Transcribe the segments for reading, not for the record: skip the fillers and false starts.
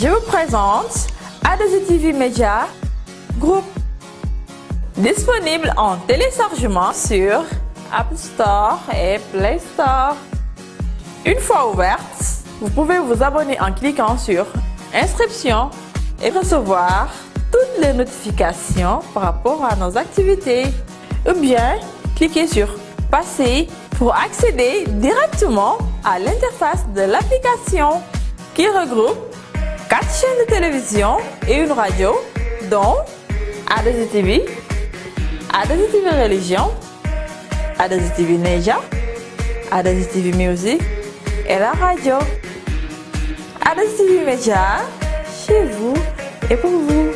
Je vous présente A2itv Media Group, disponible en téléchargement sur App Store et Play Store. Une fois ouverte, vous pouvez vous abonner en cliquant sur Inscription et recevoir toutes les notifications par rapport à nos activités. Ou bien, cliquez sur Passer pour accéder directement à l'interface de l'application qui regroupe 4 chaînes de télévision et une radio, dont A2itv, A2itv Religion, A2itv Neja, A2itv Music et la radio. A2itv Media, chez vous et pour vous.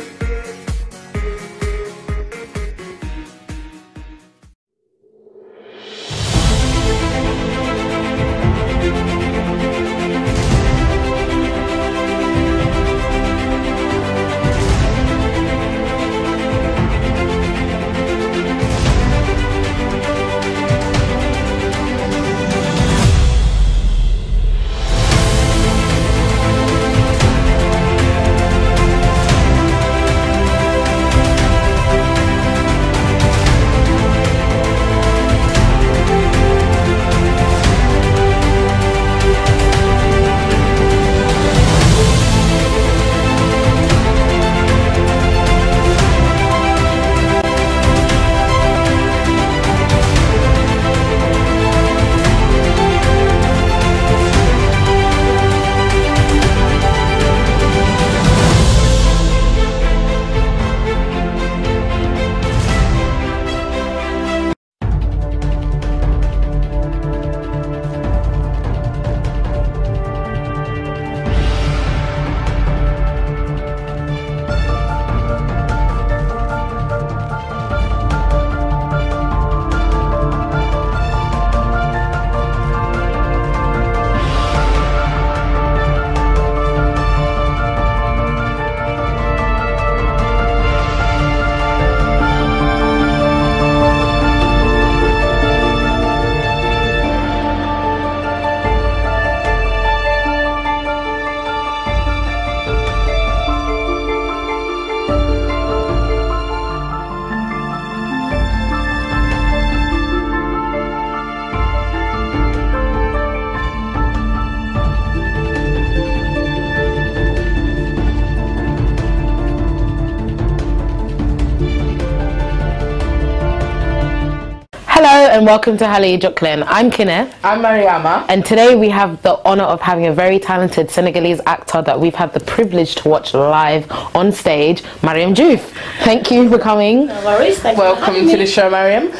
Hello and welcome to Halle Joklin. I'm Kine. I'm Mariama. And today we have the honour of having a very talented Senegalese actor that we've had the privilege to watch live on stage, Mariam Diouf. Thank you for coming. No worries. Welcome to the show, Mariam.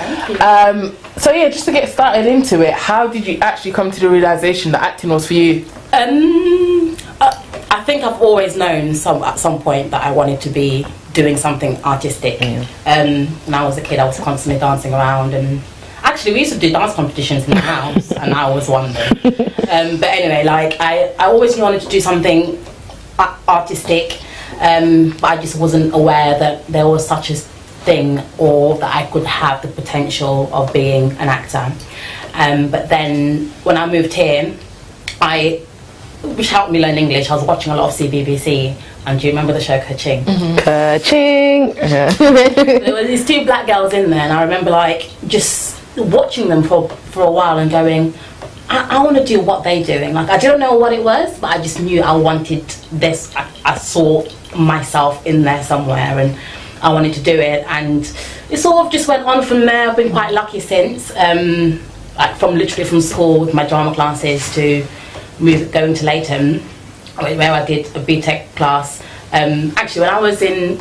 So yeah, just to get started into it, how did you actually come to the realisation that acting was for you? I think I've always known at some point that I wanted to be doing something artistic. When I was a kid, I was constantly dancing around, and actually we used to do dance competitions in the house, and I was one of them. But anyway, like I always wanted to do something artistic, but I just wasn't aware that there was such a thing, or that I could have the potential of being an actor. But then when I moved here, which helped me learn English, I was watching a lot of CBBC. And do you remember the show Ka-Ching? Ka-Ching! There were these 2 black girls in there, and I remember like just watching them for a while and going, I want to do what they're doing. Like I didn't know what it was, but I just knew I wanted this. I saw myself in there somewhere, and I wanted to do it. And it sort of just went on from there. I've been quite lucky since, like literally from school with my drama classes to going to Leighton, where I did a BTEC class. Actually, when I was in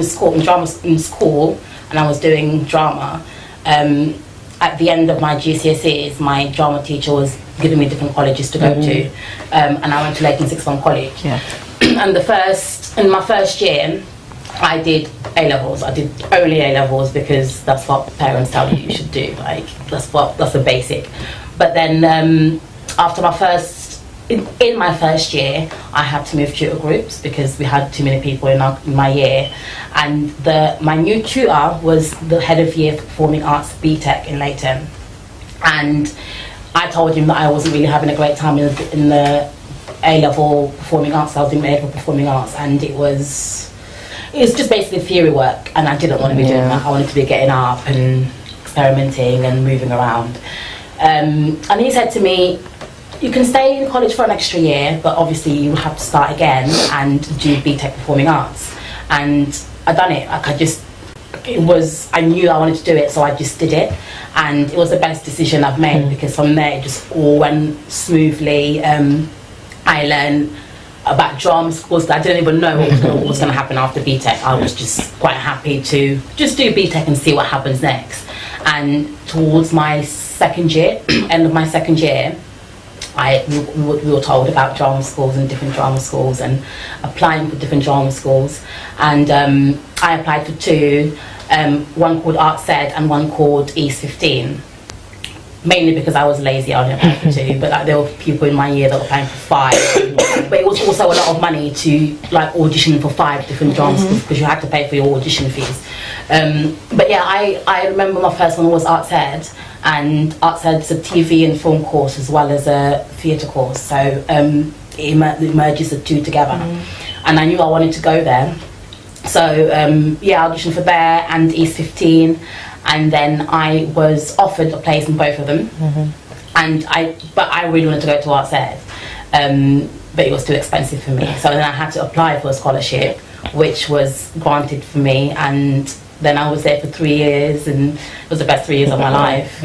school, and I was doing drama, at the end of my GCSEs, my drama teacher was giving me different colleges to go to, and I went to Leighton Sixth Form College. Yeah. And in my first year, I did A-levels. I did only A-levels because that's what parents tell you should do. Like that's the basic. But then after my first. In my first year, I had to move tutor groups because we had too many people in my year, and my new tutor was the head of year for performing arts BTEC in Leighton, and I told him that I wasn't really having a great time in the A-level performing arts. I was doing A-level performing arts, and it was just basically theory work, and I didn't want to be doing that. I wanted to be getting up and experimenting and moving around. And he said to me, you can stay in college for an extra year, but obviously you have to start again and do BTEC Performing Arts. And I done it. Like I knew I wanted to do it, so I just did it. And it was the best decision I've made, because from there it just all went smoothly. I learned about drama schools that I didn't even know what was going to happen after BTEC. I was just quite happy to just do BTEC and see what happens next. And towards my second year, end of my second year, we were told about drama schools and different drama schools and applying for different drama schools. And I applied for two, one called Arts Ed and one called East 15. Mainly because I was lazy, I only applied for two, but like, there were people in my year that were applying for 5. But it was also a lot of money to like audition for 5 different drama schools, because you had to pay for your audition fees. But yeah, I remember my first one was Arts Ed, and Arts Ed is a TV and film course as well as a theatre course, so it merges the two together. And I knew I wanted to go there, so yeah, I auditioned for there and East 15. And then I was offered a place in both of them, but I really wanted to go to Arts Ed, but it was too expensive for me. So then I had to apply for a scholarship, which was granted for me, and then I was there for 3 years, and it was the best 3 years of my life.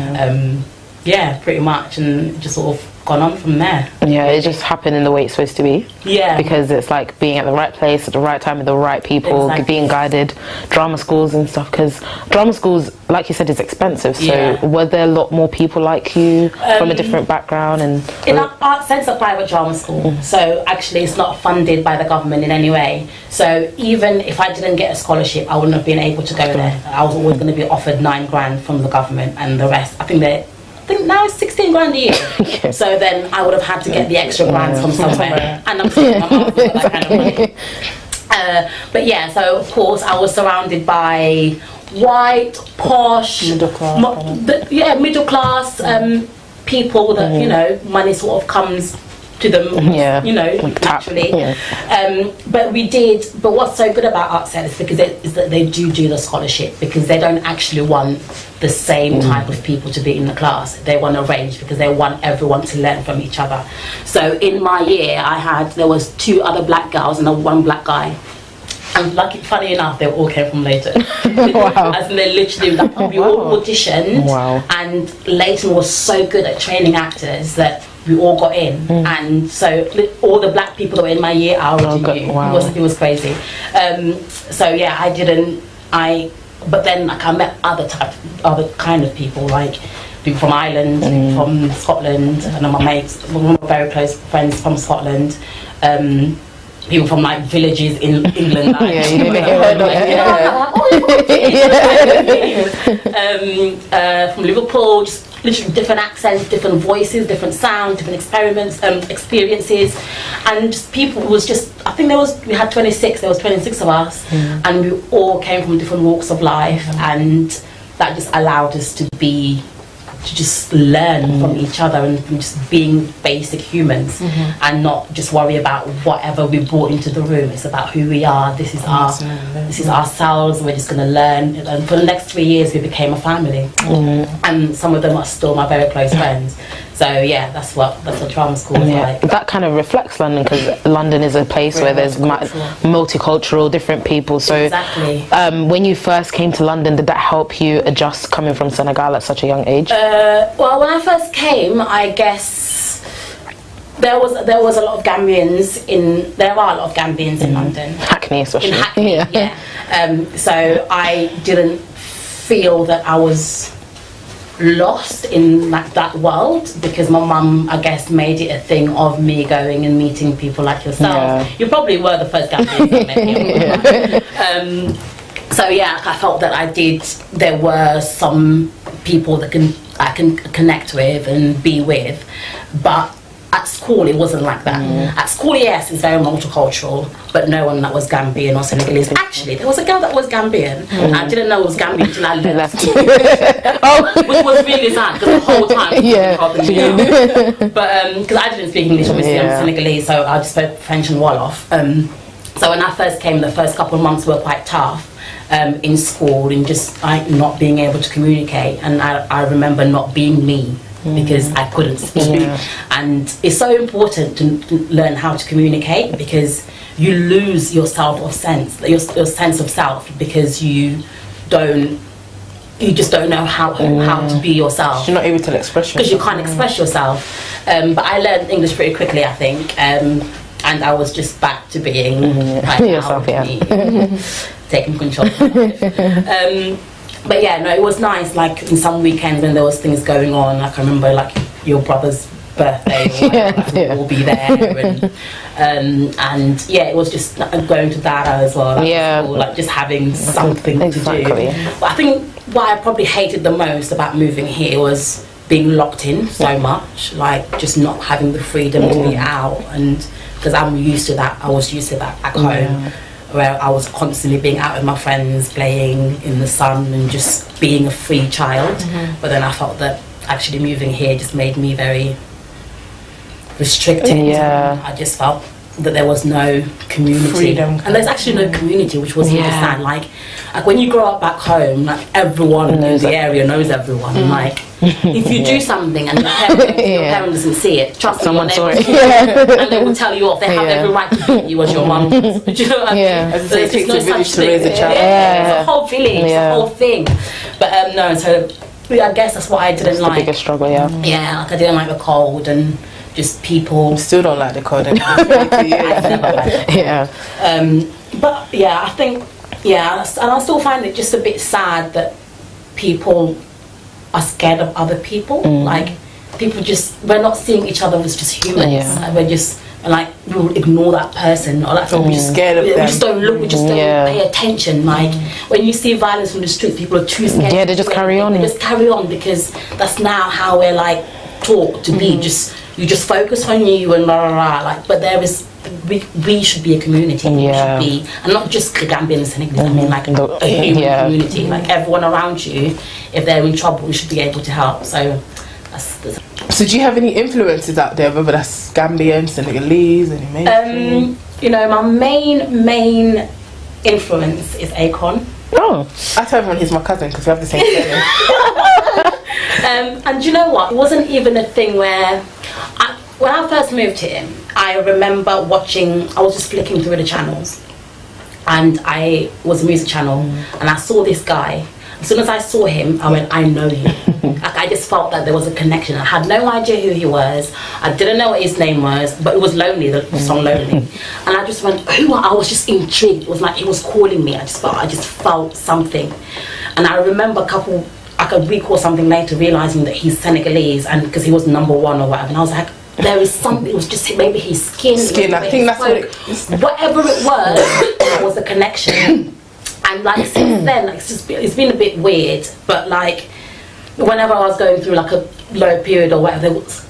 Yeah, pretty much, and just sort of gone on from there. Yeah, it just happened in the way it's supposed to be. Yeah. Because it's like being at the right place at the right time with the right people, being guided, drama schools and stuff, because drama schools, like you said, is expensive. So were there a lot more people like you from a different background? And in Arts Ed's a private drama school, so actually it's not funded by the government in any way. So even if I didn't get a scholarship, I wouldn't have been able to go there. I was always going to be offered 9 grand from the government, and the rest, I think now it's 16 grand a year. So then I would have had to get the extra grants from somewhere, and I'm sorry, my mum for that kind of money. But yeah, so of course I was surrounded by white, posh, middle class people that you know, money sort of comes to them, you know, naturally. But what's so good about Arts Ed is that they do the scholarship, because they don't actually want the same type of people to be in the class. They want a range, because they want everyone to learn from each other. So in my year, there was 2 other black girls and 1 black guy. And funny enough, they all came from Leighton. As in, they literally, we all auditioned, and Leighton was so good at training actors that we all got in, and so all the black people that were in my year, I already knew. It was crazy. So yeah, but then like, I met other kind of people, like people from Ireland, people from Scotland. I know my mates, one of my very close friends from Scotland. People from like villages in England. From Liverpool, just literally different accents, different voices, different sounds, different experiences, and just people. It was just, I think we had 26 of us, and we all came from different walks of life, and that just allowed us to just learn from each other, and from just being basic humans, and not just worry about whatever we brought into the room. It's about who we are. This is ourselves. We're just going to learn, and for the next 3 years we became a family, and some of them are still my very close friends. So yeah, that's what drama school is like. That kind of reflects London, because London is a place where there's multicultural, different people. So when you first came to London, did that help you adjust coming from Senegal at such a young age? Well, when I first came, I guess there was a lot of Gambians there are a lot of Gambians in London. Hackney especially. In Hackney, so I didn't feel that I was lost in that world, because my mum, I guess, made it a thing of me going and meeting people like yourself. You probably were the first Gambians I met here. So yeah, I felt that there were some people that I can connect with and be with, but at school it wasn't like that. At school, yes, it's very multicultural, but no one that was Gambian or Senegalese. Actually, there was a girl that was Gambian. I didn't know it was Gambian until I left. Which was really sad because the whole time but because I didn't speak English, obviously I'm Senegalese, so I just spoke French and Wolof. So when I first came, the first couple of months were quite tough. In school, and just like not being able to communicate, and I remember not being me because I couldn't speak. And it's so important to learn how to communicate, because you lose your sense of self, because you just don't know how to be yourself. You're not able to express yourself because you can't express yourself. But I learned English pretty quickly, I think. And I was just back to being yourself, taking control of my life. But yeah, no, it was nice. Like in some weekends when there was things going on, like I remember like your brother's birthday, we'll all be there, and yeah, it was just going to Dara as well. Like just having something to do. But I think what I probably hated the most about moving here was being locked in so much, like just not having the freedom to be out. And because I'm used to that, I was used to that back home, where I was constantly being out with my friends, playing in the sun and just being a free child. But then I felt that actually moving here just made me very restricted. I just felt that there was no community, freedom, and there's actually no community, which was really sad. Like when you grow up back home, like everyone in the area knows everyone. Like if you do something and your parent doesn't see it, trust someone saw it, and they will tell you off. They have every right to beat you as your mum. Do you know what I mean? So it takes no such thing. It's a whole village, it's a whole thing. But no, so I guess that's what I didn't like. The biggest struggle, like I didn't like the cold and just people. Still don't like the cold. But yeah, I think and I still find it just a bit sad that people are scared of other people. Like people we're not seeing each other as just humans. We're just like we'll ignore that person, or like we're just scared of them. We just don't look. We just don't pay attention. Like when you see violence on the street, people are too scared. They just carry on. They just carry on because that's now how we're like taught to be. You just focus on you and blah, blah, blah. Like, but there is, we should be a community. We should be, and not just Gambian and Senegalese. I mean, like a human community. Like everyone around you, if they're in trouble, we should be able to help. So, So, do you have any influences out there, whether that's Gambian, Senegalese, any mainstream? You know, my main influence is Akon. Oh, I tell everyone he's my cousin because we have the same surname. And do you know what? It wasn't even a thing where, when I first moved here, I remember watching, I was just flicking through the channels, and I was a music channel, and I saw this guy. As soon as I saw him, I went, I know you. Like I just felt that there was a connection. I had no idea who he was. I didn't know what his name was, but it was Lonely, the song Lonely. And I just went, I was just intrigued. It was like he was calling me. I just felt something. And I remember I could recall something later, realizing that he's Senegalese, and because he was #1 or whatever. And I was like, there is something. It was just maybe his skin. I think that's what it is. Whatever it was a connection. And like since then, like, it's been a bit weird. But like whenever I was going through like a low period or whatever, there was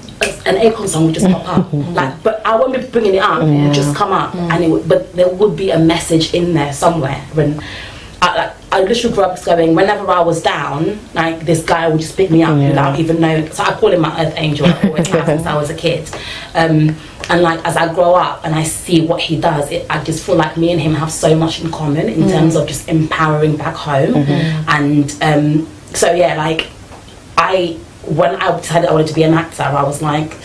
an Akon song would just pop up. Like, but I won't be bringing it up. It would just come up, and but there would be a message in there somewhere. When I literally grew up going, whenever I was down, like this guy would just pick me up without even knowing. So I call him my earth angel. I always have since I was a kid. And like as I grow up and I see what he does, I just feel like me and him have so much in common in terms of just empowering back home. And so yeah, like when I decided I wanted to be an actor, I was like,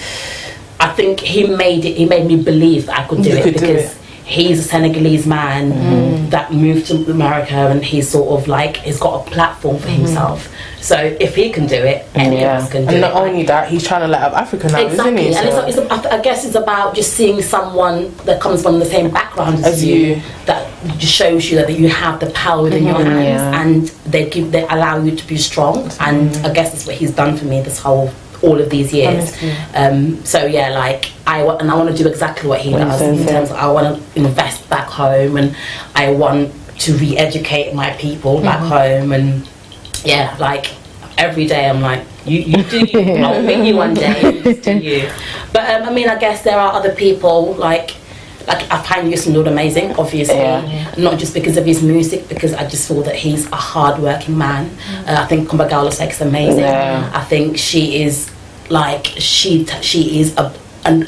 I think he made me believe that I could do it because he's a Senegalese man that moved to America, and he's sort of like he's got a platform for himself. So if he can do it, any of us can do it. And not only that, he's trying to light up Africa now, isn't he? And I guess it's about just seeing someone that comes from the same background as you, that just shows you that you have the power within your hands, and they allow you to be strong. And I guess that's what he's done for me all of these years. So yeah, like I want to do exactly what he does in terms of I want to invest back home, and I want to re-educate my people back home. And yeah, like every day I'm like, You do you. I'll meet you one day. You just do you. But I mean, I guess there are other people like I find Usain Bolt amazing, obviously, not just because of his music, because I just feel that he's a hard-working man. I think Kumbagala Sex amazing. I think she is like she is a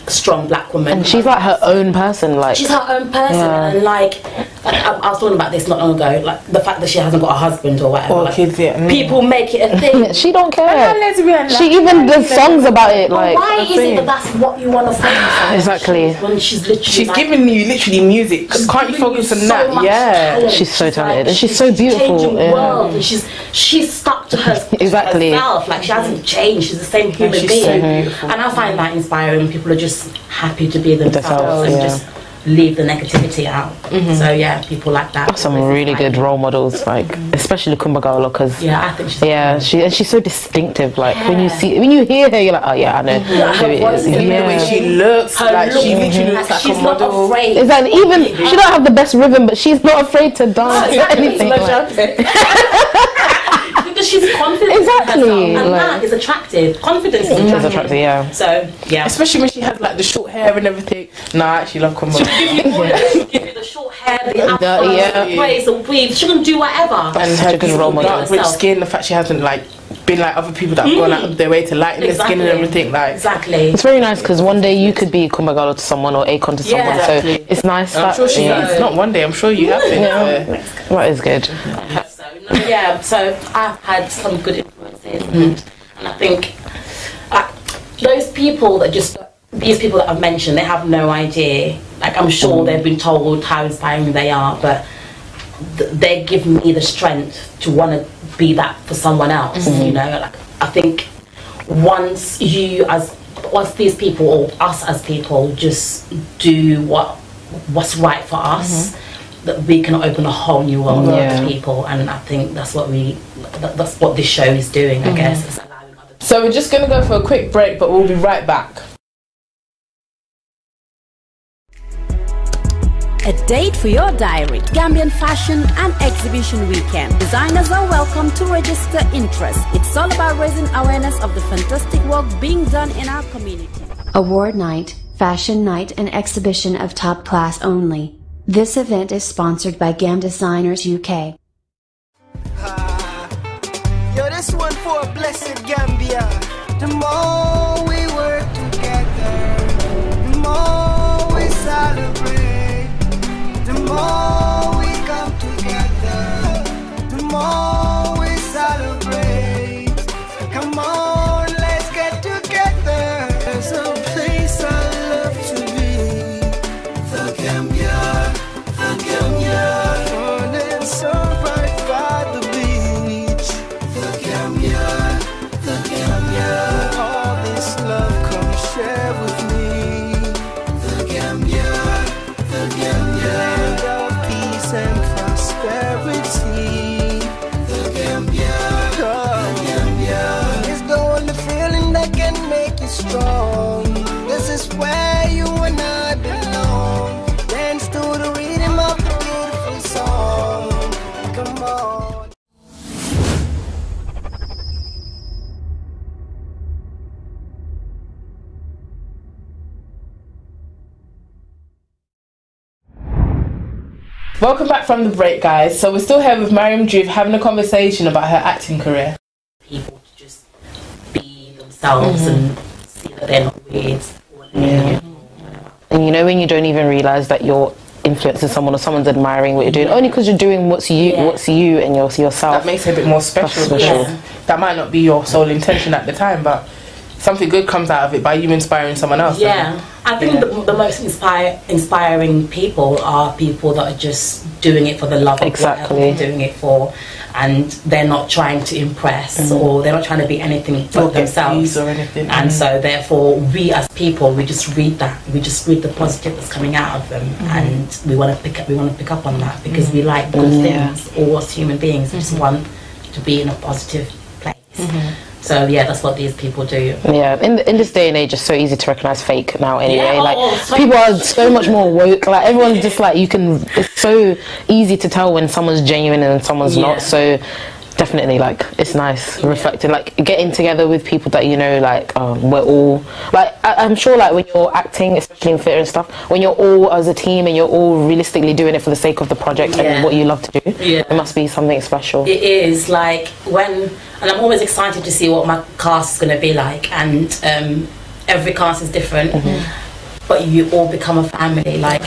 strong black woman, and she's like her own person. Like she's her own person, and like I was talking about this not long ago. Like the fact that she hasn't got a husband or whatever. Or like, kids yet. People make it a thing. she don't care. Lesbian, She even does songs about it. Like, why is it that that's what you want to focus on? Exactly. When she's literally like, giving you literally music. Can't you focus on that? Yeah. Talent. she's so talented, like, and she's so beautiful. Changing the world, and she's stuck to her Exactly. herself. Like she hasn't changed. She's the same human she's being. so beautiful. And I find that inspiring. People are just happy to be themselves and yeah. just leave the negativity out. So yeah, people like that. Some really good role models, like especially Kumbagala, because I think she's so distinctive. Like when you hear her, you're like, oh yeah, I know who it is. The way she looks, her like look, she literally looks like she's a not model. afraid. Exactly. Even she don't have the best rhythm, but she's not afraid to dance or anything. Because she's confident. Exactly. In herself, and that is attractive. Confidence is attractive. She's attractive, yeah. So yeah. Especially when she has like the short hair and everything. Nah, I actually love Kumbagala. Give you the short hair, the afro, the braids, the weave. She can do whatever. And her good role model, dark, rich skin. The fact she hasn't like been like other people that have gone out of their way to lighten their skin and everything. Like exactly. It's very nice because one day you could be Kumbagala to someone or Akon to someone. Exactly. So it's nice. I'm sure she is. Not one day. I'm sure you have been. That is good. So I've had some good influences, and I think those people that these people that I've mentioned, they have no idea. Like I'm sure they've been told how inspiring they are, but they give me the strength to want to be that for someone else. You know, like I think once these people or us as people just do what's right for us, that we can open a whole new world for other people, and I think that's what this show is doing. I guess. It's allowing other people. So we're just gonna go for a quick break, but we'll be right back. A date for your diary, Gambian Fashion and Exhibition Weekend. Designers are welcome to register interest. It's all about raising awareness of the fantastic work being done in our community. Award night, fashion night and exhibition of top class only. This event is sponsored by Gam Designers UK. Yo, this one for a blessed Gambia. The more we work together, the more we celebrate. The more we come together, the more we celebrate. Come on, let's get together. There's a place I love to be. The Gambia, the Gambia. Fun and sun right by the beach. The Gambia, the Gambia. All this love, come share with me. The Gambia, the Gambia. And prosperity. The Gambia, the Gambia. It's the only feeling that can make you strong. This is where you and I belong. Dance to the rhythm of the beautiful song. Come on. Welcome back from the break, guys. So we're still here with Mariam Juve having a conversation about her acting career. People to just be themselves and see that they're not weird. And you know when you don't even realise that you're influencing someone or someone's admiring what you're doing, only because you're doing what's you and yourself. That makes it a bit more special. That might not be your sole intention at the time, but something good comes out of it by you inspiring someone else. I think the most inspiring people are people that are just doing it for the love of whatever they're doing it for, and they're not trying to impress or they're not trying to be anything but themselves or anything. And so therefore we as people, we just read the positive that's coming out of them, and we want to pick up on that because we like good things. All us human beings, we just want to be in a positive place. So yeah, that's what these people do. Yeah, in this day and age, it's so easy to recognize fake now. Anyway, people are so much more woke. Like everyone's just like it's so easy to tell when someone's genuine and someone's not. So definitely, like, it's nice reflecting, like, getting together with people that you know, like, we're all, like, I'm sure, like, when you're acting, especially in theatre and stuff, when you're all as a team and you're all realistically doing it for the sake of the project and what you love to do, it must be something special. It is, like, and I'm always excited to see what my cast is going to be like, and every cast is different, but you all become a family, like,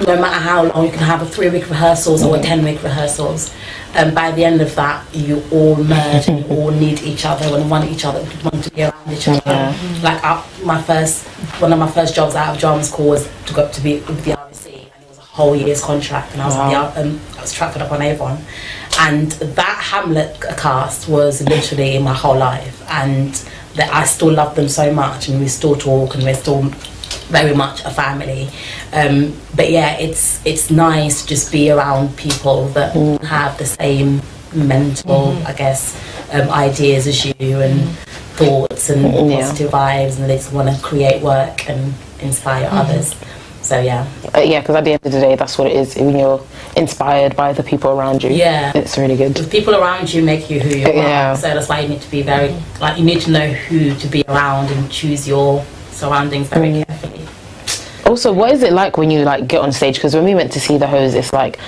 no matter how long, you can have a 3-week rehearsals or a 10-week rehearsals, and by the end of that, you all merge and you all need each other and want to be around each other. Like, one of my first jobs out of drama school was to go to be with the RSC, and it was a whole year's contract, and I was I was Trafford upon Avon, and that Hamlet cast was literally my whole life, and I still love them so much, and we still talk, and we're still very much a family. But yeah, it's nice to just be around people that have the same mental, I guess, ideas as you, and thoughts and positive vibes, and they just want to create work and inspire others. So yeah, because at the end of the day, that's what it is. When you're inspired by the people around you, it's really good. The people around you make you who you are. So that's why you need to be very, like, you need to know who to be around and choose your surroundings very carefully. Also, what is it like when you, like, get on stage? Because when we went to see The Hose, it's like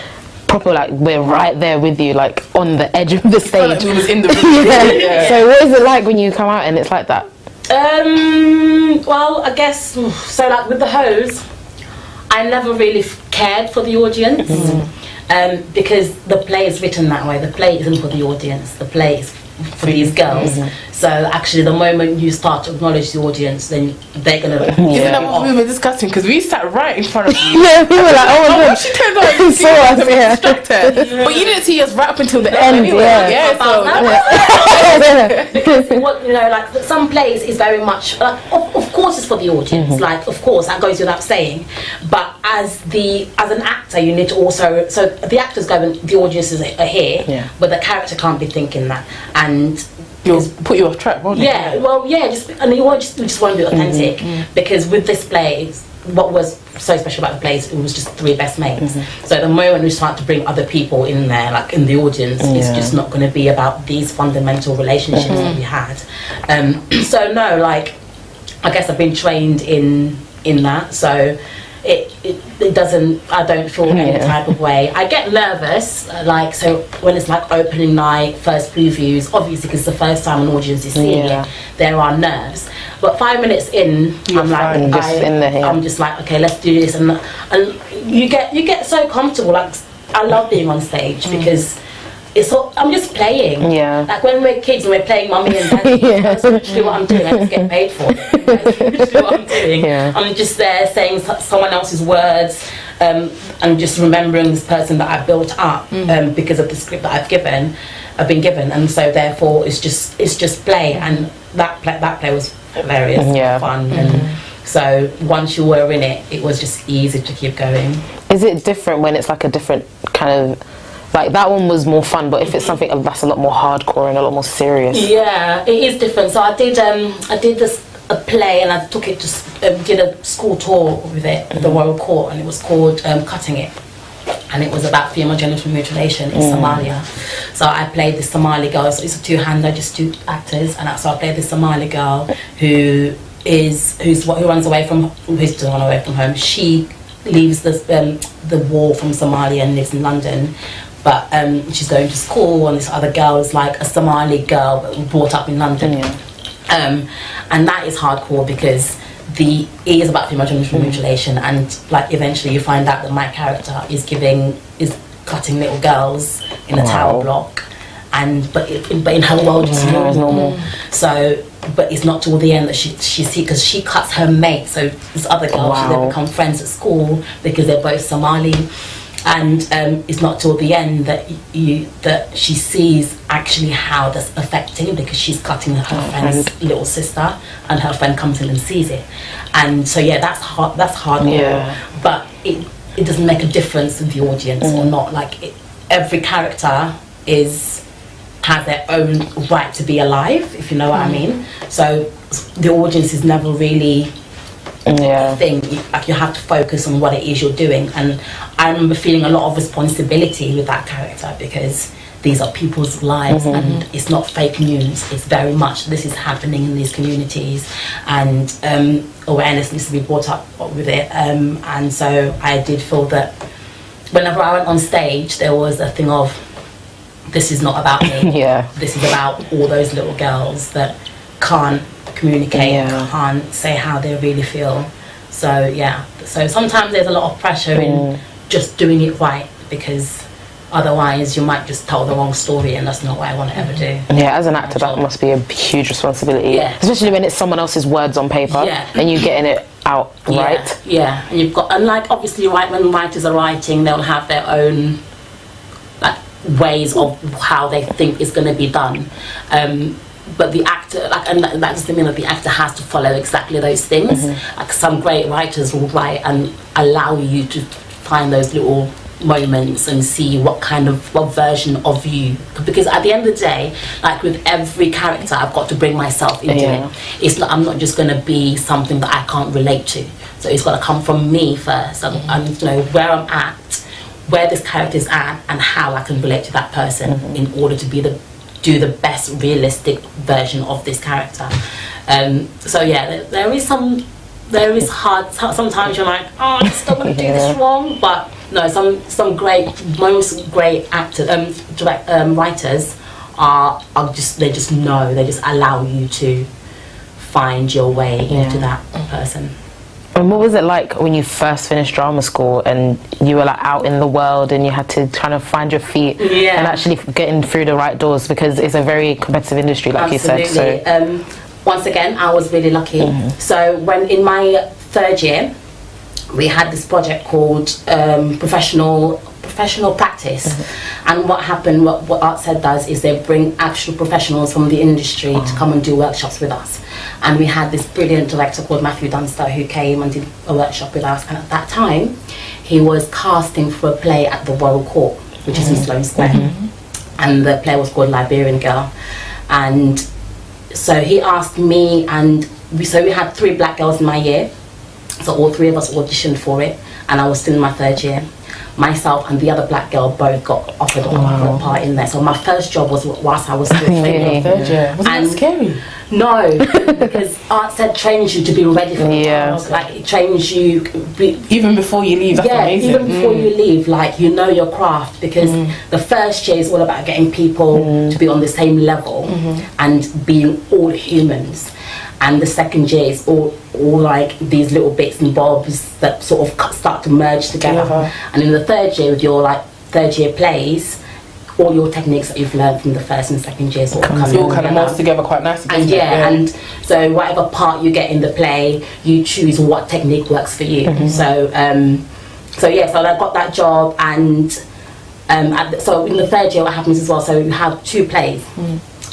proper, like, we're right there with you, like, on the edge of the stage. Like we was in the room. So what is it like when you come out and it's like that? Well, I guess so. Like with The Hose, I never really cared for the audience, because the play is written that way. The play isn't for the audience. The play is for these girls. So actually, the moment you start to acknowledge the audience, then they're gonna. Isn't that what we were discussing? Because we sat right in front of you. We were like, oh my god, she turned on and saw us, but you didn't see us right up until the end. Because what, you know, like some plays is very much like, of course it's for the audience. Like, of course that goes without saying. But as an actor, you need to also, so the actors go and the audiences are here, but the character can't be thinking that, and you'll put you off track, won't it? And you just want to be authentic, because with this play, what was so special about the play is it was just 3 best mates. So the moment we start to bring other people in there, like in the audience, it's just not going to be about these fundamental relationships that we had. So no, like, I guess I've been trained in that, so it doesn't, I don't feel any type of way. I get nervous, like, so when it's like opening night, first previews, obviously because it's the first time an audience is seeing it, there are nerves. But 5 minutes in, I'm like, I'm just like, okay, let's do this, and you get so comfortable. Like, I love being on stage because it's all, I'm just playing. Like when we're kids and we're playing mummy and daddy, that's literally what I'm doing. I just get paid for it. That's literally what I'm doing. I'm just there saying someone else's words, and just remembering this person that I built up because of the script that I've been given, and so therefore it's just play, and that play was hilarious, fun, and so once you were in it, it was just easy to keep going. Is it different when it's like a different kind of, like that one was more fun, but if it's something that's a lot more hardcore and a lot more serious? Yeah, it is different. So I did a play, and I took it to did a school tour with it, the Royal Court, and it was called Cutting It, and it was about female genital mutilation in Somalia. So I played this Somali girl. So it's a two-hander, just 2 actors, and so I played this Somali girl who runs away from home. She leaves the war from Somalia and lives in London. But she's going to school, and this other girl is like a Somali girl but brought up in London. And that is hardcore because it is about female genital mutilation, and like eventually you find out that my character is cutting little girls in a tower block, but in her world it's normal. So, but it's not till the end that she sees, because she cuts her mate. So this other girl, they become friends at school because they're both Somali. And it's not till the end that she sees actually how that's affecting, because she's cutting her friend's little sister, and her friend comes in and sees it. And so that's hardcore. But it doesn't make a difference with the audience or not. Like every character has their own right to be alive, if you know what I mean. So the audience is never really thing. Like, you have to focus on what it is you're doing, and I remember feeling a lot of responsibility with that character, because these are people's lives, and it's not fake news. It's very much this is happening in these communities, and awareness needs to be brought up with it. And so I did feel that whenever I went on stage, there was a thing of, this is not about me. Yeah. This is about all those little girls that can't communicate, can't say how they really feel. So yeah, so sometimes there's a lot of pressure in just doing it right, because otherwise you might just tell the wrong story, and that's not what I want to ever do. Yeah, as an actor, that must be a huge responsibility. Yeah. Especially when it's someone else's words on paper and you getting it out right. Yeah, and you've got, and like obviously, right, when writers are writing, they'll have their own like ways of how they think it's going to be done. But the actor, like, and that doesn't mean that the actor has to follow exactly those things. Like some great writers will write and allow you to find those little moments and see what version of you, because at the end of the day, like with every character, I've got to bring myself into it. It's not, I'm not just going to be something that I can't relate to, so it's got to come from me first. I need to know where I'm at, where this character is at, and how I can relate to that person in order to do the best realistic version of this character. So yeah, there is hard, sometimes you're like, oh, I just don't want to do this wrong, but no, some most great actors, writers are just, they just know, they just allow you to find your way into that person. And what was it like when you first finished drama school and you were like out in the world and you had to kind of find your feet and actually getting through the right doors, because it's a very competitive industry, like you said. So once again, I was really lucky. So when in my third year, we had this project called professional practice, and what happened, what ArtSed does is they bring actual professionals from the industry to come and do workshops with us. And we had this brilliant director called Matthew Dunster who came and did a workshop with us, and at that time he was casting for a play at the Royal Court, which is in Sloane Square, and the play was called Liberian Girl. And so he asked me, and we had 3 black girls in my year, so all 3 of us auditioned for it, and I was still in my third year. Myself and the other black girl both got offered a part in there. So my first job was whilst I was still training. Third year. Wasn't that scary? No, because ArtSed trains you to be ready for it. Like it trains you even before you leave. That's amazing. Even before you leave, like you know your craft, because the first year is all about getting people to be on the same level and being all humans. And the second year is all like these little bits and bobs that sort of start to merge together. And in the third year, with your like third year plays, all your techniques that you've learned from the first and second years all come all kind of melds together quite nicely. And and so whatever part you get in the play, you choose what technique works for you. So so I got that job, and so in the third year what happens as well, so we have 2 plays.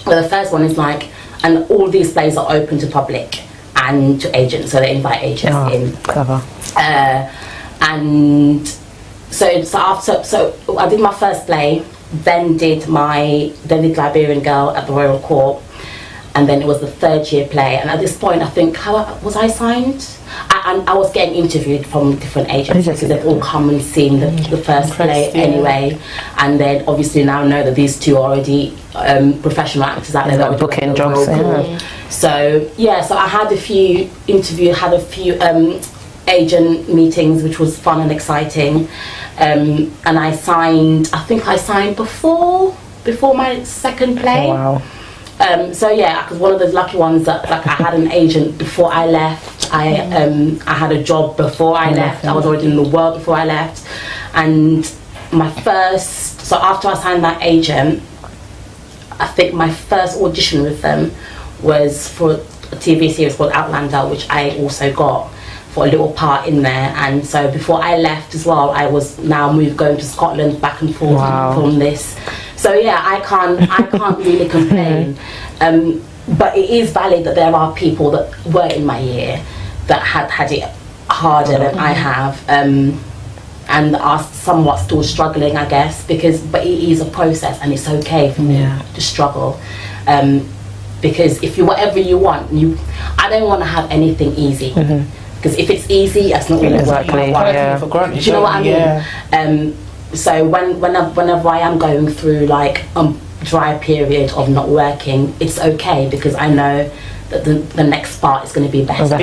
Well, the first one is like, and all these plays are open to public and to agents, so they invite agents in. Clever. And so I did my first play, then did Liberian Girl at the Royal Court, and then it was the third year play. And at this point, I think, how was I signed? And I was getting interviewed from different agents because they've all come and seen the first play anyway. And then obviously now know that these 2 are already professional actors out there that are booking jobs. So so I had a few interviews, had a few agent meetings, which was fun and exciting. And I think I signed before my second play. Wow. So yeah, I was one of those lucky ones that like I had an agent before I left. I had a job before I left. I was already in the world before I left. And so after I signed that agent, I think my first audition with them was for a TV series called Outlander, which I also got for a little part in there. And so before I left as well, I was now going to Scotland back and forth to film this. So yeah, I can't really complain. But it is valid that there are people that were in my year that had it harder than I have, and are somewhat still struggling, I guess, but it is a process, and it's okay for me to struggle. Because if you whatever you want, I don't want to have anything easy. Because if it's easy, that's not really for granted. Do you know what I mean? So whenever I am going through like dry period of not working, it's okay because I know that the next part is going to be better,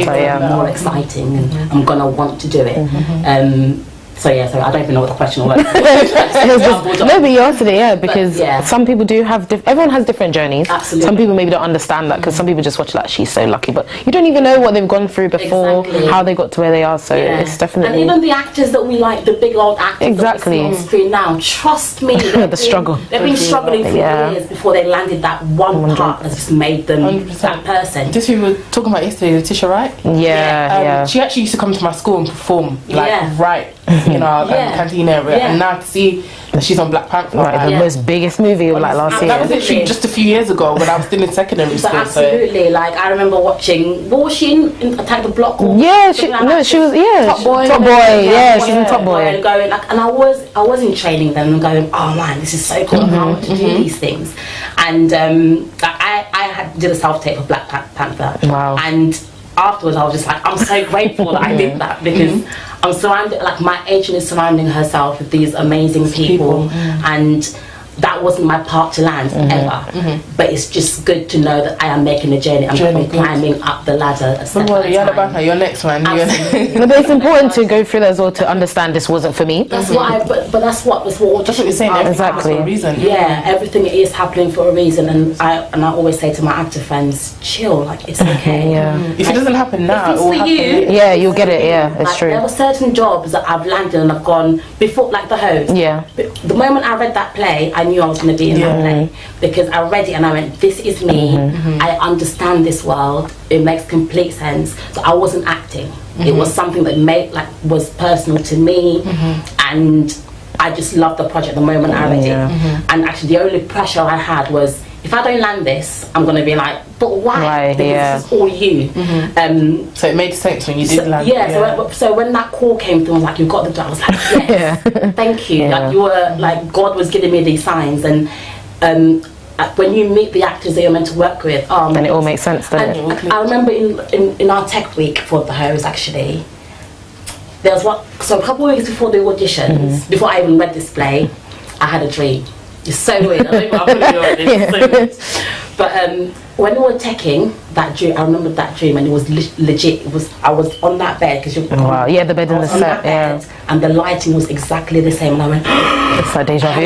more exciting, and I'm going to want to do it. So I don't even know what the question was. No, but you answered it, because some people do have, everyone has different journeys. Absolutely. Some people maybe don't understand that, because some people just watch like, she's so lucky, but you don't even know what they've gone through before, how they got to where they are, so it's definitely... And even the actors that we like, the big old actors that we see on screen now, trust me, the struggle. They've been struggling for years before they landed that one part that's just made them 100%. That person. Just we were talking about yesterday, Letitia Wright. She actually used to come to my school and perform, like, in our canteen area, and now to see that she's on Black Panther, the most biggest movie of like last year. That was literally just a few years ago when I was still in secondary school. Absolutely, like I remember watching. What was she in Attack the Block? Yeah, she was Top Boy. Top Boy, she's in Top Boy. And going, and I was in training then and going, oh man, this is so cool. I want to do these things, and I did a self tape of Black Panther. Wow. And afterwards, I was just like, I'm so grateful that I did that because I'm surrounded, like my agent is surrounding herself with these amazing people, and that wasn't my part to land ever. But it's just good to know that I am making a journey. I'm climbing up the ladder. Your next one. No, but it's important to go through that as well to understand this wasn't for me. That's what that's what you're saying. Exactly. For a reason. Yeah, everything is happening for a reason, and I always say to my actor friends, chill, like it's okay. If it doesn't happen now, it will happen later. Yeah, you'll get it. Yeah, it's true. There were certain jobs that I've landed and I've gone before, like the host. Yeah. The moment I read that play, I knew I was going to be in that play because I read it and I went, this is me. I understand this world. It makes complete sense. So I wasn't acting. It was something that was personal to me, and I just loved the project the moment I read it. And actually, the only pressure I had was, if I don't land this, I'm going to be like, but why? Because this is all you. So it made sense when you did land. So when that call came through, I was like, you got the job. I was like, yes, thank you. Like you were, like God was giving me these signs, and when you meet the actors that you're meant to work with, then it all makes sense, doesn't it? I remember in our tech week for the host, actually, there was so a couple of weeks before the auditions, before I even read this play, I had a dream. It's so weird. I don't know what I'm going to do this. So but when we were teching that dream, I remember that dream, and it was legit. I was on that bed because you're the bed in the set, and the lighting was exactly the same, and I went, it's like deja vu.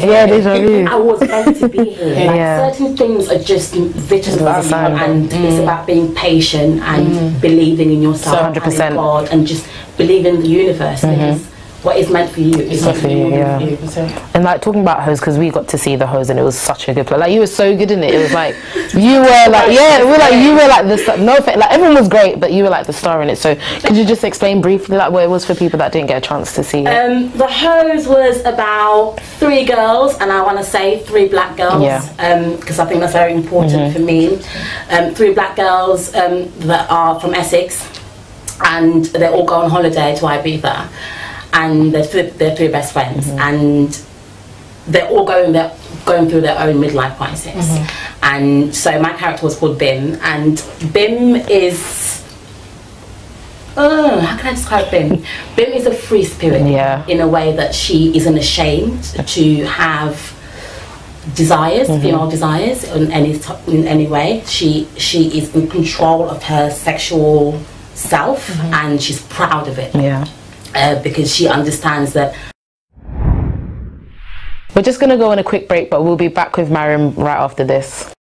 Yeah, deja vu. I was meant to be here. Like, certain things are just written, and it's about being patient and believing in yourself, 100%. And in God, and just believing in the universe. Because what is meant for you is meant for you. And like talking about Hose, because we got to see the Hose, and it was such a good play. Like you were so good in it. It was like you were like you were like the star. No, like everyone was great, but you were like the star in it. So could you just explain briefly like what it was for people that didn't get a chance to see it? The Hose was about 3 girls, and I want to say 3 black girls, because I think that's very important for me. 3 black girls that are from Essex, and they all go on holiday to Ibiza. And they're 3 best friends, and they're all going through their own midlife crisis. And so my character was called Bim, and Bim is how can I describe Bim? Bim is a free spirit in a way that she isn't ashamed to have desires, female desires in any way. She is in control of her sexual self, and she's proud of it. Because she understands that. We're just going to go on a quick break, but we'll be back with Mariam right after this.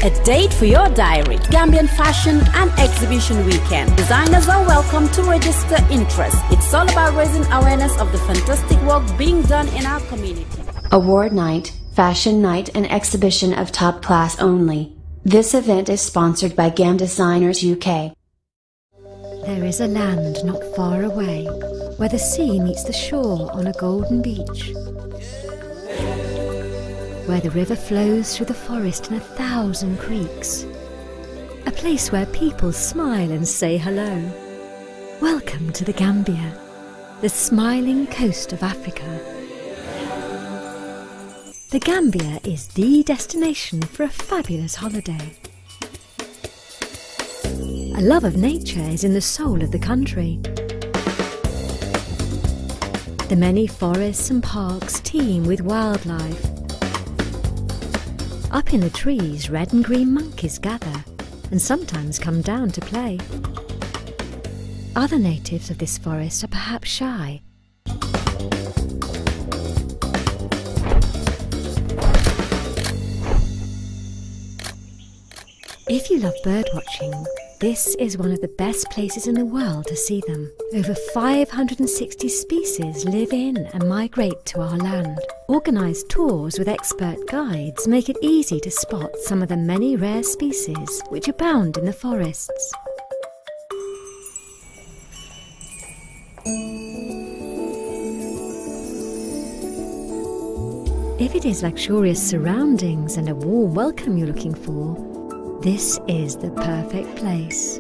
A date for your diary, Gambian Fashion and Exhibition Weekend. Designers are welcome to register interest. It's all about raising awareness of the fantastic work being done in our community. Award night, fashion night and exhibition of top class only. This event is sponsored by GAM Designers UK. There is a land not far away, where the sea meets the shore on a golden beach, where the river flows through the forest in 1,000 creeks, a place where people smile and say hello. Welcome to the Gambia, the smiling coast of Africa. The Gambia is the destination for a fabulous holiday. A love of nature is in the soul of the country. The many forests and parks teem with wildlife. Up in the trees, red and green monkeys gather and sometimes come down to play. Other natives of this forest are perhaps shy. If you love birdwatching, this is one of the best places in the world to see them. Over 560 species live in and migrate to our land. Organised tours with expert guides make it easy to spot some of the many rare species which abound in the forests. If it is luxurious surroundings and a warm welcome you're looking for, this is the perfect place.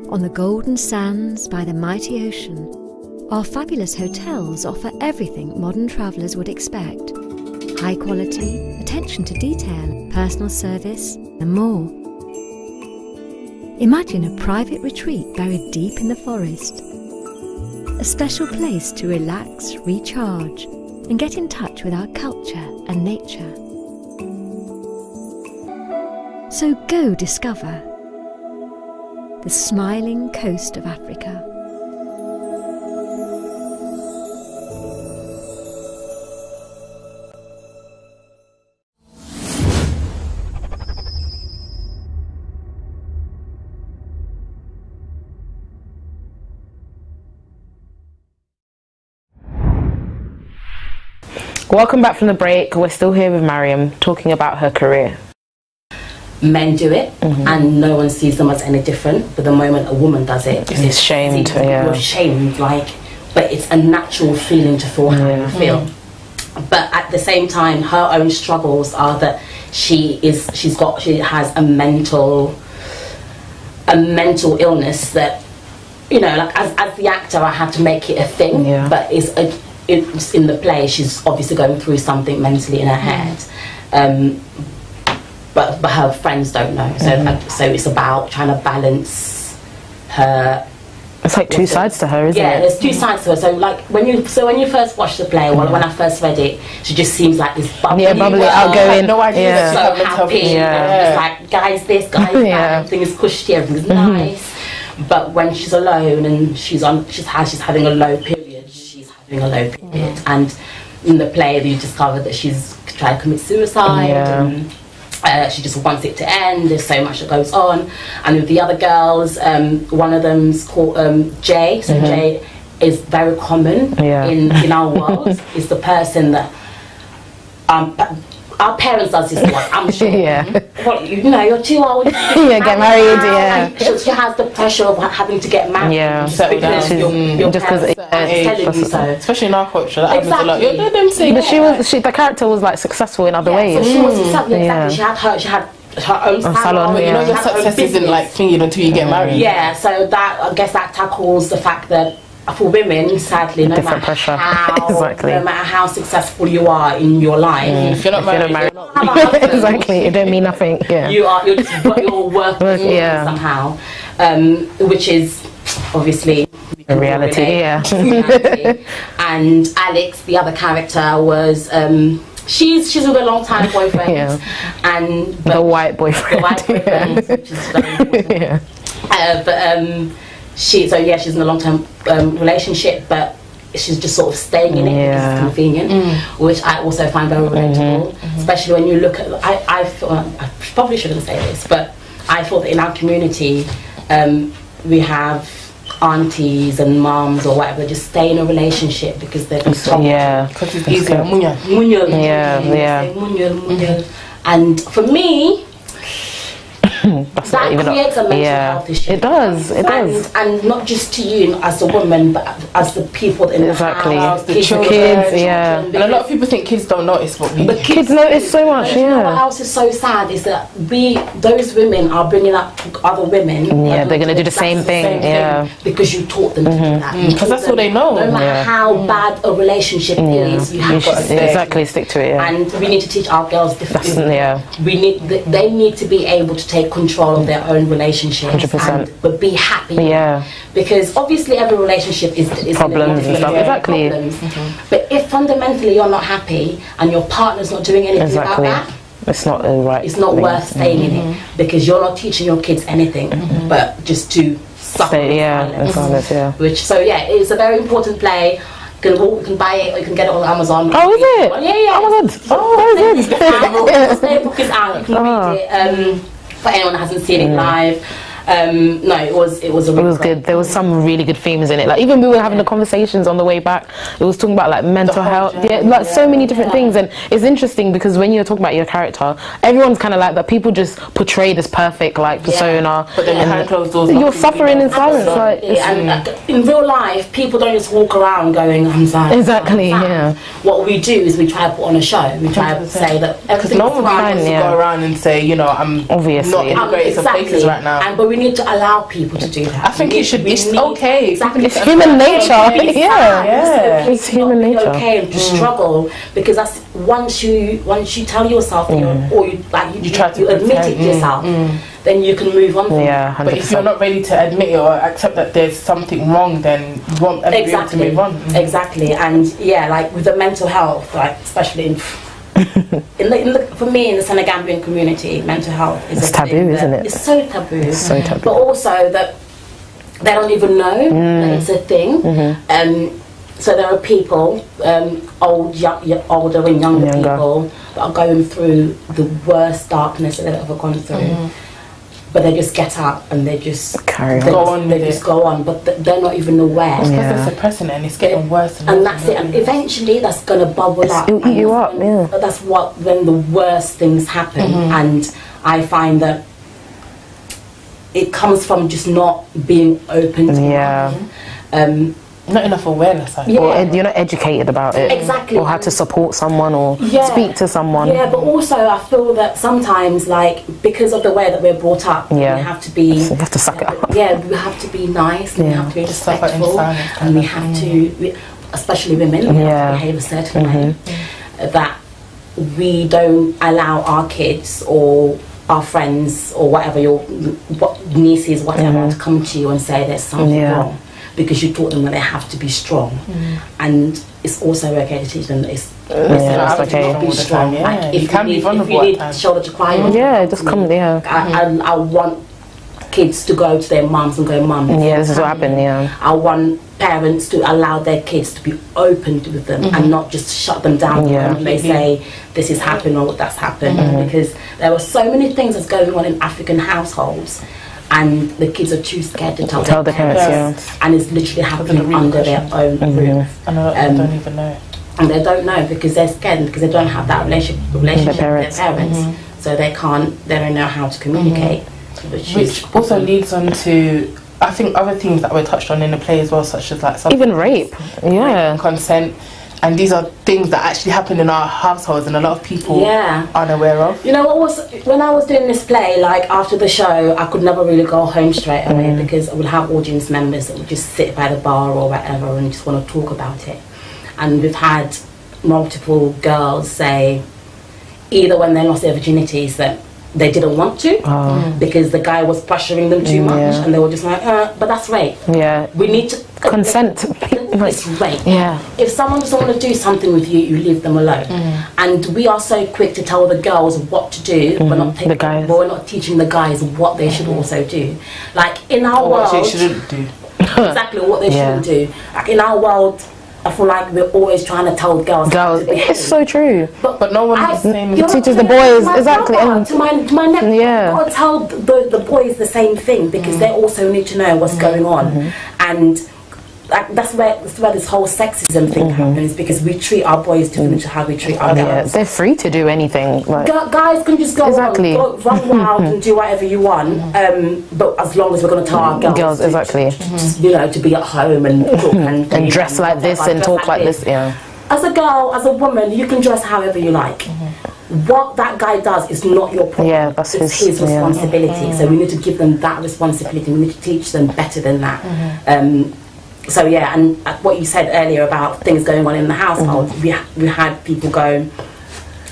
On the golden sands by the mighty ocean, our fabulous hotels offer everything modern travellers would expect. High quality, attention to detail, personal service and more. Imagine a private retreat buried deep in the forest. A special place to relax, recharge and get in touch with our culture and nature. So go discover the smiling coast of Africa. Welcome back from the break. We're still here with Mariam talking about her career. Men do it and no one sees them as any different, but the moment a woman does it, it's shamed. You're shamed, like, but it's a natural feeling to feel how you feel. But at the same time, her own struggles are that she has a mental illness that, you know, like as the actor I had to make it a thing, but it's in the play she's obviously going through something mentally in her head. But her friends don't know, so it's about trying to balance her. It's like two sides to her, isn't it? Yeah, there's two sides to her. So like when you first watch the play, when I first read it, she just seems like this bubbly, outgoing. No idea, so happy. Just like guys this, guys that, everything is cushy, everything's nice. But when she's alone and she's having a low period, and in the play you discover that she's trying to commit suicide. And, she just wants it to end. There's so much that goes on, and with the other girls, one of them's called Jay. So Jay is very common in our world. Is the person that our parents does this one, I'm sure. Well, you know, you're too old. Get married. She has the pressure of having to get married. Just because your parents telling you so. Especially in our culture, that happens a lot. But the character was like successful in other ways. So she was exactly. She had her own salon. You know, your success isn't like thinking until you get married. Yeah, so that, I guess that tackles the fact that for women, sadly, no matter how successful you are in your life, if you're not married, exactly, it don't mean nothing. You're working somehow, which is obviously a reality. And Alex, the other character, was she's with a long time boyfriend, and the white boyfriend, which is very important. She's in a long-term relationship, but she's just sort of staying in it because it's convenient, which I also find very relatable, especially when you look at, I probably shouldn't say this, but I thought that in our community we have aunties and moms or whatever just stay in a relationship because they're just told because it's easier. And for me, that creates a mental health issue. It does. And not just to you as a woman, but as the people in the house, the kids. And a lot of people think kids don't notice what we do. But kids notice so much. You know what else is so sad is that those women are bringing up other women. They're going to do the same thing. Because you taught them to do that. Because that's all they know. No matter how bad a relationship is, you have to stick to it. And we need to teach our girls differently. They need to be able to take control of of their own relationships 100%. but be happy. Yeah. Because obviously every relationship is Problems and stuff. Exactly. But if fundamentally you're not happy and your partner's not doing anything about that, it's not right. It's not worth staying in it, because you're not teaching your kids anything but just to suffer in silence. Which it's a very important play. You can buy it or you can get it on Amazon. Oh, is it? Yeah. Oh my god. Oh, is it? The book is out. You can read it. For anyone that hasn't seen it live. No, it was good. There was some really good themes in it. Like even we were having the conversations on the way back. It was talking about like mental health. So many different things. And it's interesting because when you're talking about your character, everyone's kind of like that. People just portray this perfect like persona, but then behind closed doors, you're suffering in silence. Like, and in real life, people don't just walk around going, "I'm sad." Exactly. I'm sad. What we do is we try to put on a show. We try to say that everything's no one wants to go around and say, you know, I'm obviously not in the greatest of places right now. But we need to allow people to do that. I think it should be okay. Exactly. It's human nature. It's human nature. Okay to struggle, because that's once you tell yourself you admit it to yourself, then you can move on from it. But if you're not ready to admit it or accept that there's something wrong, then you won't ever be able to move on. Exactly. And like with the mental health, like especially for me in the Senegambian community, mental health is taboo, isn't it? It's so taboo. It's so taboo. But also that they don't even know that it's a thing. So there are people, older and younger people, that are going through the worst darkness that they've ever gone through. But they just get up and they just go on, but they're not even aware. It's because they're suppressing it and it's getting worse and worse. That's it. And eventually that's going to bubble up. It'll eat you up, That's when the worst things happen. And I find that it comes from just not being open to it. Not enough awareness, or you're not educated about it. Exactly. Or how to support someone or speak to someone. Yeah, but also I feel that sometimes, like, because of the way that we're brought up, we have to be... So you have to suck it up. Yeah, we have to be nice, and we have to be respectful, and we have to, especially women, we have to behave a certain way. That we don't allow our kids or our friends or whatever, your nieces, whatever, to come to you and say there's something wrong. Because you taught them that they have to be strong, and it's also okay to teach them that it's okay to be strong. Like, if you need a shoulder to cry on, just come. I want kids to go to their mums and go, "Mum, this is what happened." I want parents to allow their kids to be open with them and not just shut them down when they say this is happening or that's happened. Because there are so many things that's going on in African households. And the kids are too scared to tell their parents, and it's literally happening under their own roof. And they don't even know. And they don't know because they're scared, because they don't have that relationship with their parents. So they don't know how to communicate. Which also leads on to, I think, other things that were touched on in the play as well, such as like even rape, rape, consent. And these are things that actually happen in our households, and a lot of people aren't aware of. You know, when I was doing this play, like after the show, I could never really go home straight away because I would have audience members that would just sit by the bar or whatever and just want to talk about it. And we've had multiple girls say, either when they lost their virginities, that they didn't want to because the guy was pressuring them too much, and they were just like, but that's rape. We need to consent. It's rape. If someone doesn't want to do something with you, you leave them alone. And we are so quick to tell the girls what to do, but we're not teaching the guys what they should also do. Like in our world, what they shouldn't do. Exactly what they shouldn't do. Like in our world, I feel like we're always trying to tell girls it's so true. But no one teaches the boys exactly. To my nephew, I've got to tell the boys the same thing, because they also need to know what's going on. And that's where this whole sexism thing happens, because we treat our boys differently to how we treat our girls. They're free to do anything. Like, guys can just go run wild and do whatever you want, but as long as we're going to tell our girls to be at home and talk and dress like this and talk like this. As a girl, as a woman, you can dress however you like. What that guy does is not your problem. It's his responsibility. So we need to give them that responsibility. We need to teach them better than that. So and what you said earlier about things going on in the household, we had people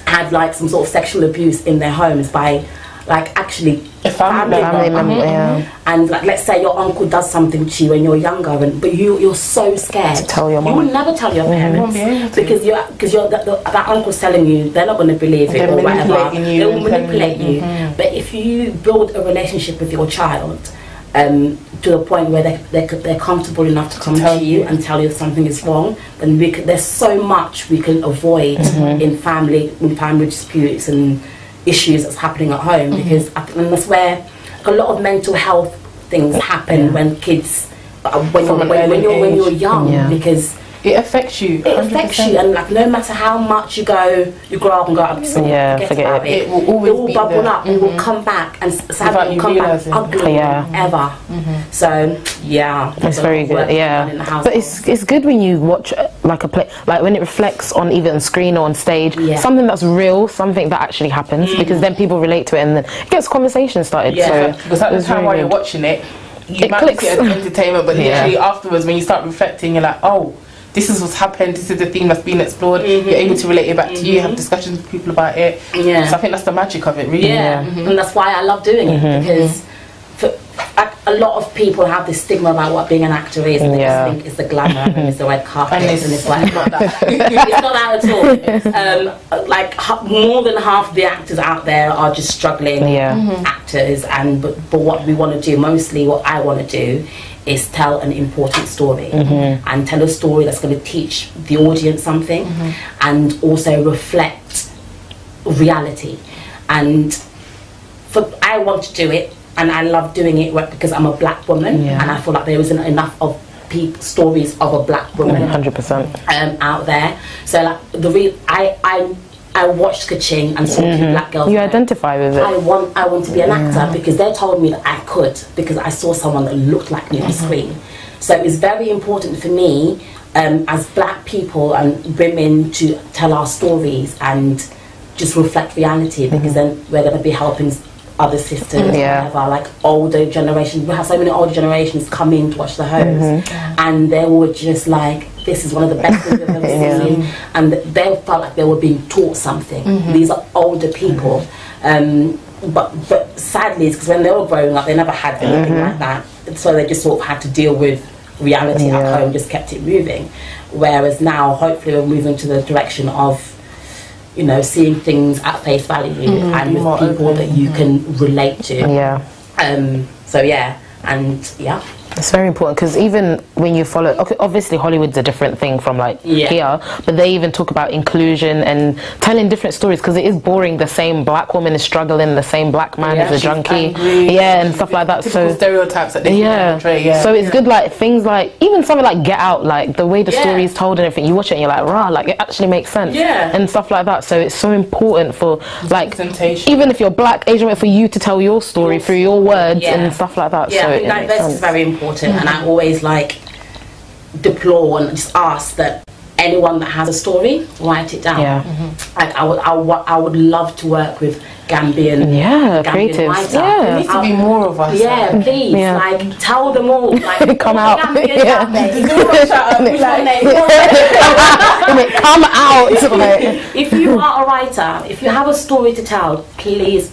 had like some sort of sexual abuse in their homes by like actually a family member. Yeah. And like, let's say your uncle does something to you when you're younger, but you're so scared to tell your mom. You will never tell your parents because that uncle's telling you, they're not going to believe it or whatever. They will manipulate you. But if you build a relationship with your child to the point where they're comfortable enough to come to you and tell you if something is wrong, then there's so much we can avoid in family disputes and issues that's happening at home, because I think that's where a lot of mental health things happen when kids, when you're young, because it affects you. 100%. It affects you, and like no matter how much you grow up and go, I'm just forget about it. It will bubble up. It will come back, and sadly will come back ugly ever. So it's very good. But it's good when you watch like a play, like when it reflects on either on screen or on stage, something that's real, something that actually happens, because then people relate to it, and then it gets conversation started. So because at the time while you're watching it, you might see it as entertainment, but literally afterwards, when you start reflecting, you're like, oh, this is what's happened, this is the theme that's been explored, you're able to relate it back to you, have discussions with people about it. So I think that's the magic of it, really. And that's why I love doing it, because a lot of people have this stigma about what being an actor is, and they just think it's the glamour and it's the red carpet, and it's like not that. It's not that at all. Like more than half of the actors out there are just struggling actors, and but what we want to do, mostly what I want to do, is tell an important story and tell a story that's going to teach the audience something and also reflect reality. And I want to do it, and I love doing it because I'm a black woman, and I feel like there isn't enough of stories of a black woman 100% out there. So like I watched Kaching and saw two black girls. You identify with it. I want to be an actor because they told me that I could, because I saw someone that looked like me on the screen. So it's very important for me as black people and women to tell our stories and just reflect reality, because then we're going to be helping other sisters, whatever, like older generations. We have so many older generations come in to watch the homes, and they were just like, this is one of the best things we've ever seen, and they felt like they were being taught something. These are older people, but sadly it's because when they were growing up they never had anything like that, so they just sort of had to deal with reality at home, just kept it moving. Whereas now hopefully we're moving to the direction of, you know, seeing things at face value and with people that you can relate to. It's very important, because even when you follow, obviously Hollywood's a different thing from like here, but they even talk about inclusion and telling different stories, because it is boring. The same black woman is struggling, the same black man is a junkie, and stuff like that. So stereotypes that they portray. So it's good, like things like even something like Get Out, like the way the story is told and everything. You watch it and you're like, rah, like it actually makes sense, and stuff like that. So it's so important for like, even if you're black, Asian, for you to tell your story through your words and stuff like that. So I think diversity is very important. And I always like deplore and just ask that anyone that has a story, write it down. Like I would love to work with Gambian creatives. Writers. There needs to be more of us. Please, like tell them all, like come out. Out there. Come out. If you are a writer, if you have a story to tell, please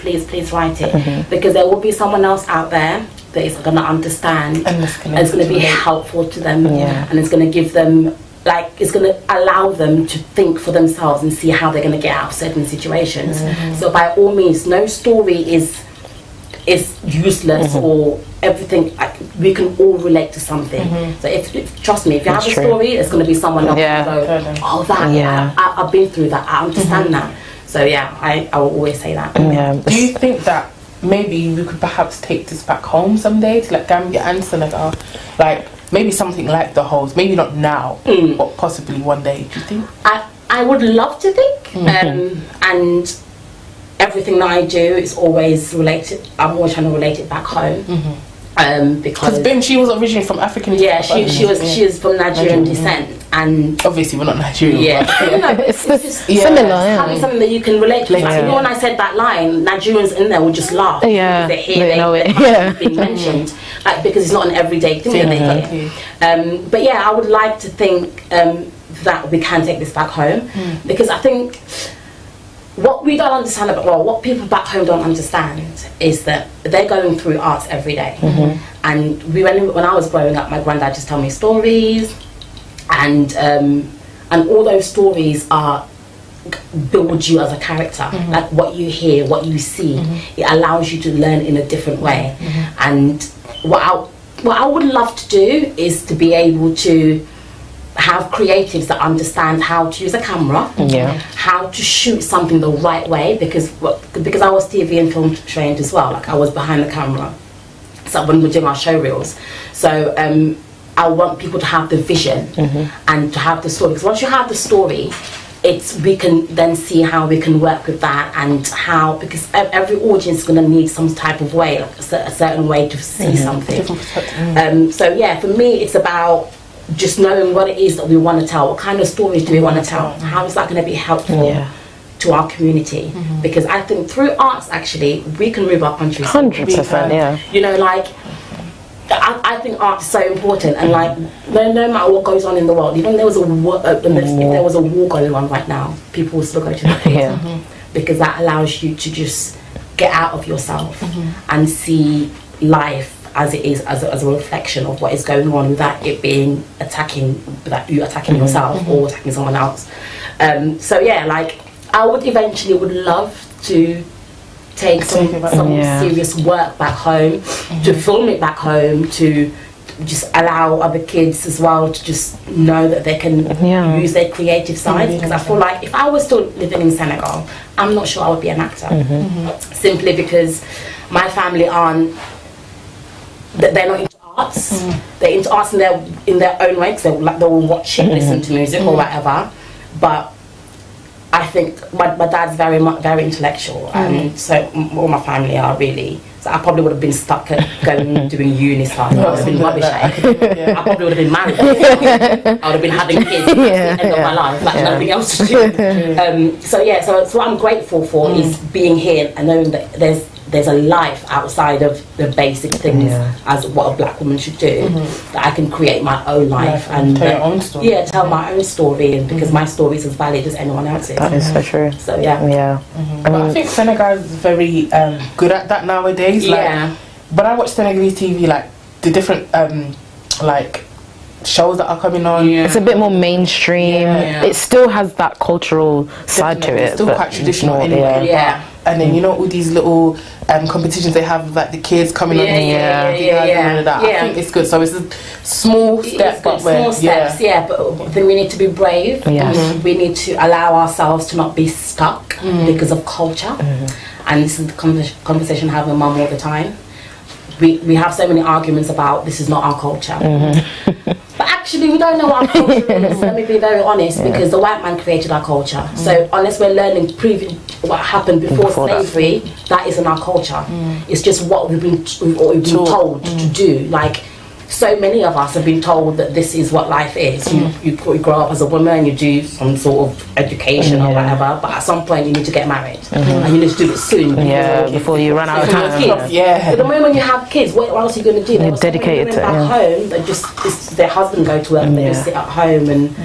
write it, because there will be someone else out there that is going to understand, and it's going to be helpful to them, and it's going to give them, like, it's going to allow them to think for themselves and see how they're going to get out of certain situations. So by all means, no story is useless or everything. Like, we can all relate to something. So if trust me, if you have a story, there's going to be someone else who go, oh, that I've been through that, I understand that. So I will always say that. Do you think that maybe we could perhaps take this back home someday to like Gambia and Senegal, like maybe something like The Host, maybe not now, but possibly one day? Do you think? I would love to think, and everything that I do is always related. I'm always trying to relate it back home, because she was originally from African. She was from Nigerian descent, and obviously we're not Nigerian. It's just similar. Having something that you can relate to. Like, when I said that line, Nigerians in there would just laugh. They know it. Being mentioned, like, because it's not an everyday thing that they hear. But I would like to think that we can take this back home, because I think what we don't understand about, well, what people back home don't understand is that they're going through arts every day. And when I was growing up, my granddad just told me stories, and all those stories build you as a character. Like what you hear, what you see, it allows you to learn in a different way. And what I would love to do is to be able to have creatives that understand how to use a camera, how to shoot something the right way, because I was TV and film trained as well. Like I was behind the camera, so when we're doing our show reels. So I want people to have the vision and to have the story, because once you have the story, we can then see how we can work with that, and how, because every audience is going to need some type of way, like a certain way to see something. So yeah, for me it's about just knowing what it is that we want to tell, what kind of stories do we want to tell, how is that going to be helpful to our community, because I think through arts actually we can move our country. 100%, yeah. You know, like I think art is so important, and like no matter what goes on in the world, even if there was a war going on right now, people will still go to the theatre, because that allows you to just get out of yourself and see life as it is, as a reflection of what is going on, without it being without you attacking yourself or attacking someone else. So yeah, like I would love to take some serious work back home, to film it back home, to just allow other kids as well to just know that they can use their creative side. Because I feel like if I was still living in Senegal, I'm not sure I would be an actor, simply because my family they're not into arts. They're into arts in their own way, because they will watch it, listen to music or whatever. But I think my dad's very intellectual, and so all my family are really. So I probably would have been stuck at doing uni stuff. I would have been rubbish. I probably would have been married. I would have been having kids at the end of my life, like nothing else to do. So yeah, so what I'm grateful for is being here and knowing that there's a life outside of the basic things as what a black woman should do, that I can create my own life and tell your own story. Yeah, tell my own story, and because my story is as valid as anyone else's. That is so true. So yeah. But I think Senegal is very good at that nowadays. Like, but I watch Senegalese TV, like the different like shows that are coming on. It's a bit more mainstream. It still has that cultural side to it. It's still quite traditional anyway. And then you know all these little competitions they have, like the kids coming on. I think it's good. So it's a small step, but small steps. But then we need to be brave. We need to allow ourselves to not be stuck because of culture. And this is the conversation I have with mum all the time. We have so many arguments about this is not our culture. But actually we don't know what our culture is. Let me be very honest, because the white man created our culture. So unless we're learning what happened before slavery, that isn't our culture. It's just what we've been told to do. Like, so many of us have been told that this is what life is. You grow up as a woman, you do some sort of education or whatever, but at some point you need to get married, and you need to do it soon before you run out of time. But the moment you have kids, what else are you going to do? They're dedicated to back home. They just their husband go to work, and they just sit at home and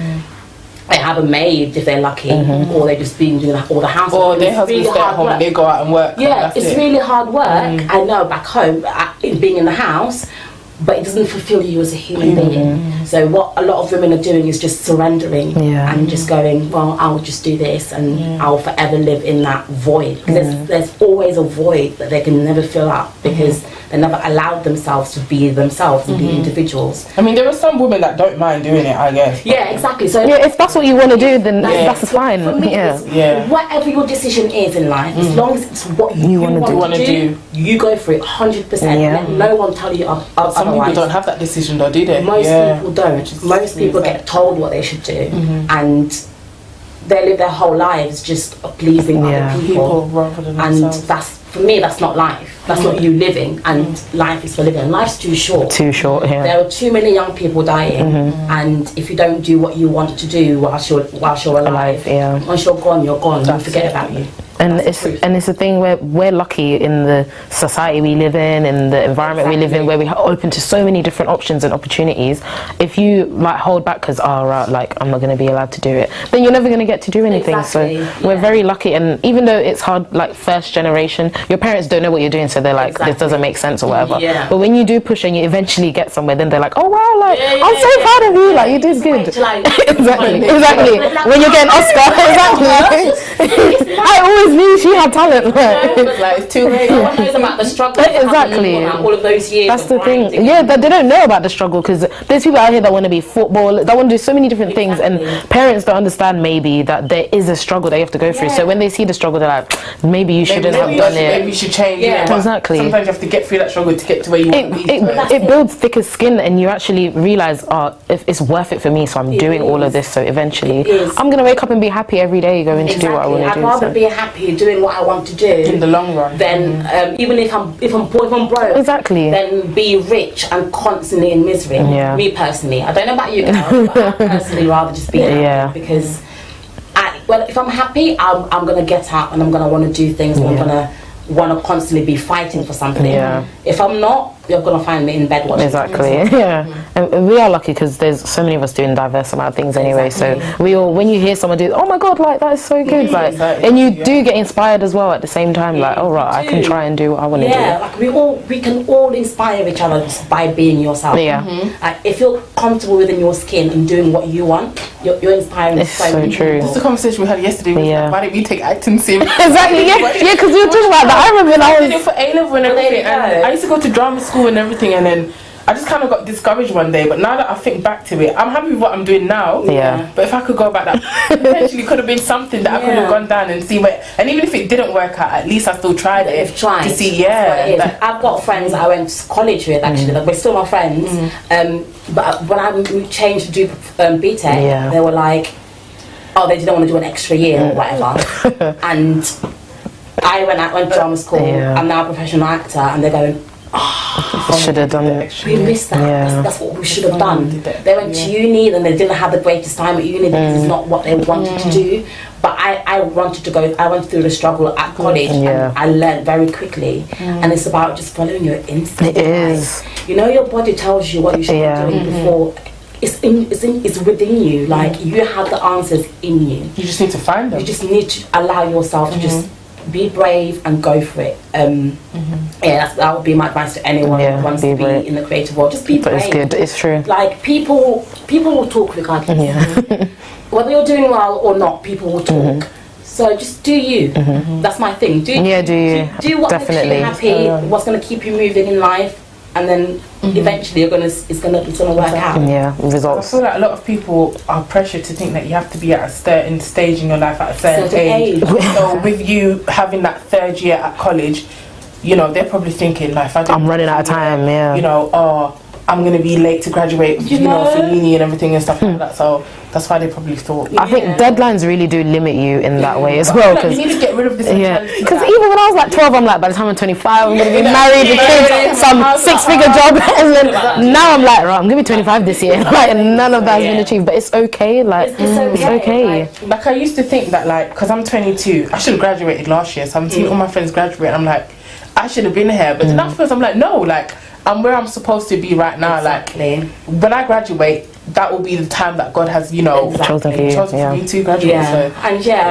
they have a maid if they're lucky, or they're just doing all the housework. Or their husbands stay at home and they go out and work. It's really hard work. I know back home, being in the house, but it doesn't fulfill you as a human being. So what a lot of women are doing is just surrendering and just going, well, I'll just do this, and I'll forever live in that void. Because there's always a void that they can never fill up, because they never allowed themselves to be themselves and be individuals. I mean, there are some women that don't mind doing it, I guess. Yeah, exactly. So if that's what you want to do, then that's fine. For me, whatever your decision is in life, as long as it's what you want to do, you go for it 100%. Let no one tell you otherwise. Some people don't have that decision though, do they? Most people don't. Most people get told what they should do, and they live their whole lives just pleasing other people rather than and themselves. For me, that's not life. That's not you living, and life is for living. Life's too short. There are too many young people dying, and if you don't do what you want to do whilst you're alive, once you're gone, you're gone. Don't forget about you. And it's a thing where we're lucky in the society we live in the environment we live in, where we are open to so many different options and opportunities. If you like hold back because like I'm not going to be allowed to do it, then you're never going to get to do anything. So we're very lucky, and even though it's hard, like first generation, your parents don't know what you're doing, so they're like, this doesn't make sense or whatever. But when you do push and you eventually get somewhere, then they're like, oh wow, like I'm so proud of you, like you did good. Exactly. When you get an Oscar, exactly. I always knew she had talent. Like it's too late. No one knows about the struggle. Exactly. All of those years. That's the thing. Yeah, that they don't know about the struggle, because there's people out here that want to be football, that want to do so many different things, and parents don't understand maybe that there is a struggle that you have to go through. So when they see the struggle, they're like, maybe you shouldn't have done it. Maybe you should change. Exactly. Sometimes you have to get through that struggle to get to where you want to be. It builds thicker skin, and you actually realize, if it's worth it for me, so I'm doing all of this. So eventually, I'm gonna wake up and be happy every day, going to do what I want to do. I'd rather be happy doing what I want to do in the long run. Then even if I'm broke, exactly, then be rich and constantly in misery. Me personally, I don't know about you girls, but I personally rather just be happy, because if I'm happy, I'm gonna get out and I'm gonna want to do things. I'm gonna want to constantly be fighting for something. If I'm not, you're gonna find me in bed watching. Exactly. And we are lucky because there's so many of us doing diverse amount of things anyway. So we all, when you hear someone do, oh my god, like that is so good, like, and you do get inspired as well at the same time. Like, oh right, I can try and do what I want to do. Like we can all inspire each other just by being yourself. If you're comfortable within your skin and doing what you want, you're inspiring. It's so true. It's the conversation we had yesterday. Like, why didn't we take acting serious? Exactly. Because we were talking about that. I remember when I was for A-level and everything, and I used to go to drama school and everything, and then I just kind of got discouraged one day. But now that I think back to it, I'm happy with what I'm doing now. But if I could go back, that potentially could have been something that I could have gone down and see where. And even if it didn't work out, at least I still tried it to see. I've got friends that I went to college with actually. That we're still my friends. But when I changed to do BTEC, they were like, oh, they didn't want to do an extra year or whatever, and I went to drama school. I'm now a professional actor, and they're going, should have done it. We missed that. That's what we should have done. They went to uni, and they didn't have the greatest time at uni because it's not what they wanted to do. But I wanted to go. I went through the struggle at college, and I learned very quickly. And it's about just following your instinct. It is. You know, your body tells you what you should be doing before. It's within you. Like, you have the answers in you. You just need to find them. You just need to allow yourself to just be brave and go for it. That would be my advice to anyone who wants to be in the creative world. Just be brave. It's good. It's true. Like, people will talk regardless. Whether you're doing well or not, people will talk. So just do you. That's my thing. Do you. Do what makes you happy. What's going to keep you moving in life. And then eventually it's gonna work out. Results. I feel like a lot of people are pressured to think that you have to be at a certain stage in your life at a certain age. So with you having that third year at college, you know, they're probably thinking like, I'm running out of time. You know, I'm going to be late to graduate, you know, for uni and everything and stuff like that. So that's why they probably thought. I think deadlines really do limit you in that way as well. Because you need to get rid of this. Because even when I was like 12, I'm like, by the time I'm 25, I'm going to be married with kids, some six-figure job, and then now I'm like, right, I'm going to be 25 this year. Like, and none of that has been achieved, but it's okay. Like, it's okay. Like I used to think that, like, because I'm 22, I should have graduated last year. So I'm seeing all my friends graduate, and I'm like, I should have been here. But then afterwards, I'm like, no, like, I'm where I'm supposed to be right now. Like, when I graduate, that will be the time that God has, you know, chosen for me to graduate.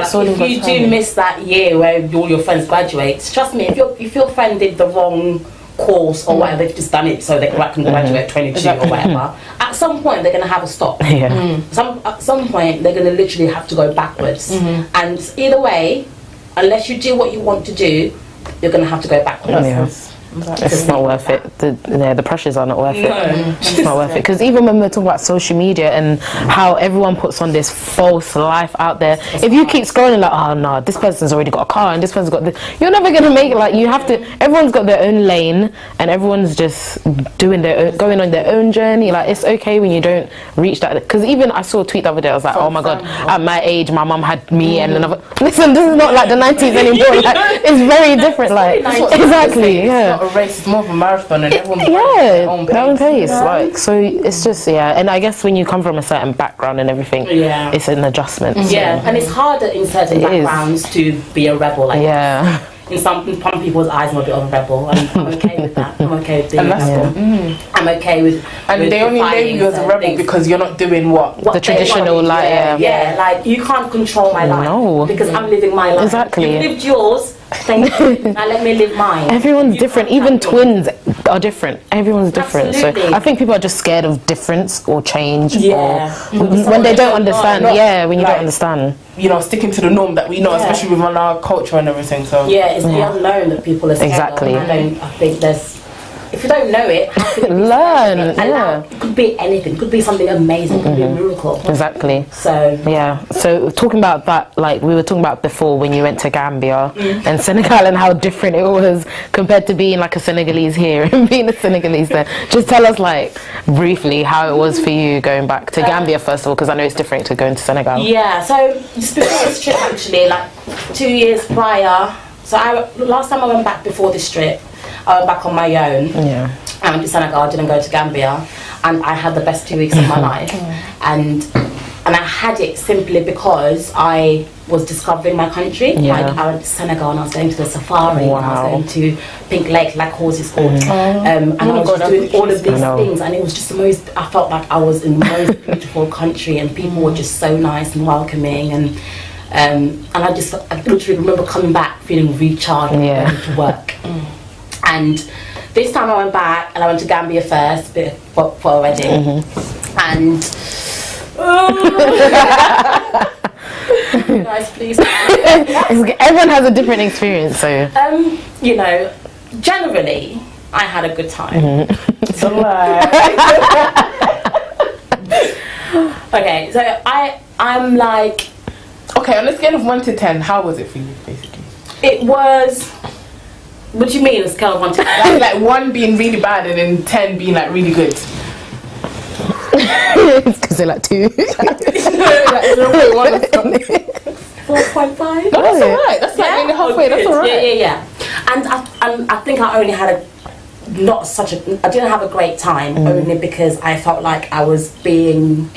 So, and if you do miss that year where all your friends graduate, trust me, if your friend did the wrong course or whatever, they've just done it so they can graduate at 22 or whatever, at some point they're going to have a stop. At some point they're going to literally have to go backwards. And either way, unless you do what you want to do, you're going to have to go backwards. It's not worth it. The pressures are not worth it. It's not worth it. Because even when we're talking about social media and how everyone puts on this false life out there, if you keep scrolling like, oh no, this person's already got a car and this person's got this, you're never gonna make it. Like, you have to. Everyone's got their own lane and everyone's just doing their own, going on their own journey. Like, it's okay when you don't reach that. Because even I saw a tweet the other day. I was like, oh my god, at my age, my mum had me and another. Listen, this is not like the 90s anymore. Like, it's very different. Like, exactly, a race, it's more of a marathon, and everyone's their own pace. Like, so it's just, and I guess when you come from a certain background and everything, it's an adjustment. Yeah, and it's harder in certain backgrounds to be a rebel. Like in some people's eyes, I'm a bit of a rebel, and I'm okay with that. I'm okay with being a rebel. I'm okay with. And they only label you as a rebel because you're not doing what the traditional life. Yeah, like you can't control my life because I'm living my life. Exactly. You lived yours. Thank you. Now let me live mine. Everyone's different. Even twins are different. Everyone's different. So I think people are just scared of difference or change. Or when they don't understand. When you don't understand. You know, sticking to the norm that we know, especially within our culture and everything. So it's the unknown that people are scared of. I think there's. If you don't know it, learn. It could be anything. It could be something amazing. It could be a miracle. Exactly. So So talking about that, like we were talking about before, when you went to Gambia and Senegal, and how different it was compared to being like a Senegalese here and being a Senegalese there. Just tell us, like, briefly how it was for you going back to Gambia first of all, because I know it's different to going to Senegal. Yeah. So just before this trip, actually, like 2 years prior. So last time I went back before this trip, I went back on my own. I went to Senegal, I didn't go to Gambia, and I had the best 2 weeks of my life. And I had it simply because I was discovering my country. Like I went to Senegal and I was going to the safari, and I was going to Pink Lake, like horse is called. And I was just doing all of these things, and it was just the most, I felt like I was in the most beautiful country, and people were just so nice and welcoming, and I literally remember coming back feeling recharged and ready to work. And this time I went back and I went to Gambia first for a wedding. And guys, please. Everyone has a different experience, so you know, generally I had a good time. Okay, so I'm like, okay, on a scale of 1 to 10, how was it for you, basically? It was. What do you mean, a scale of 1 to 10? Like 1 being really bad and then 10 being like really good. Because they're like 2. Like 4.5. No, that's alright. That's like nearly halfway. That's alright. Yeah. And I think I only had I didn't have a great time only because I felt like I was being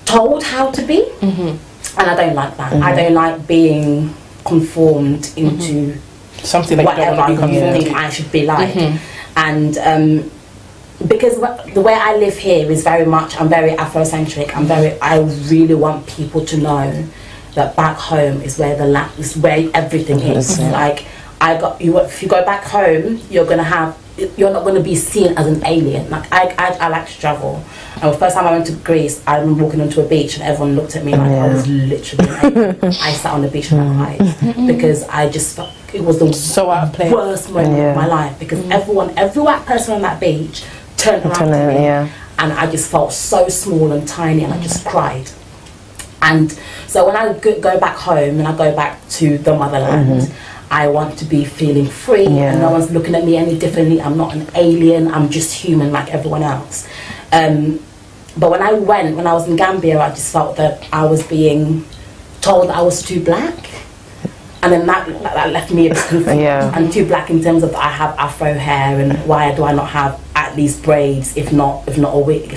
told how to be, and I don't like that. I don't like being conformed into something like whatever I think I should be like. And because the way I live here is very much, I'm very Afrocentric. I really want people to know that back home is where is where everything is. Like if you go back home, you're not going to be seen as an alien. Like I like to travel. And the first time I went to Greece, I remember walking onto a beach and everyone looked at me like I was literally an alien. I sat on the beach and I cried because I just felt it was the worst moment of my life, because every white person on that beach turned around to me, and I just felt so small and tiny, and I just cried. And so when I go back home and I go back to the motherland, I want to be feeling free, and no one's looking at me any differently. I'm not an alien, I'm just human like everyone else. But when I was in Gambia, I just felt that I was being told that I was too black, and then that left me a bit confused. I'm too black in terms of I have afro hair, and why do I not have at least braids, if not a wig?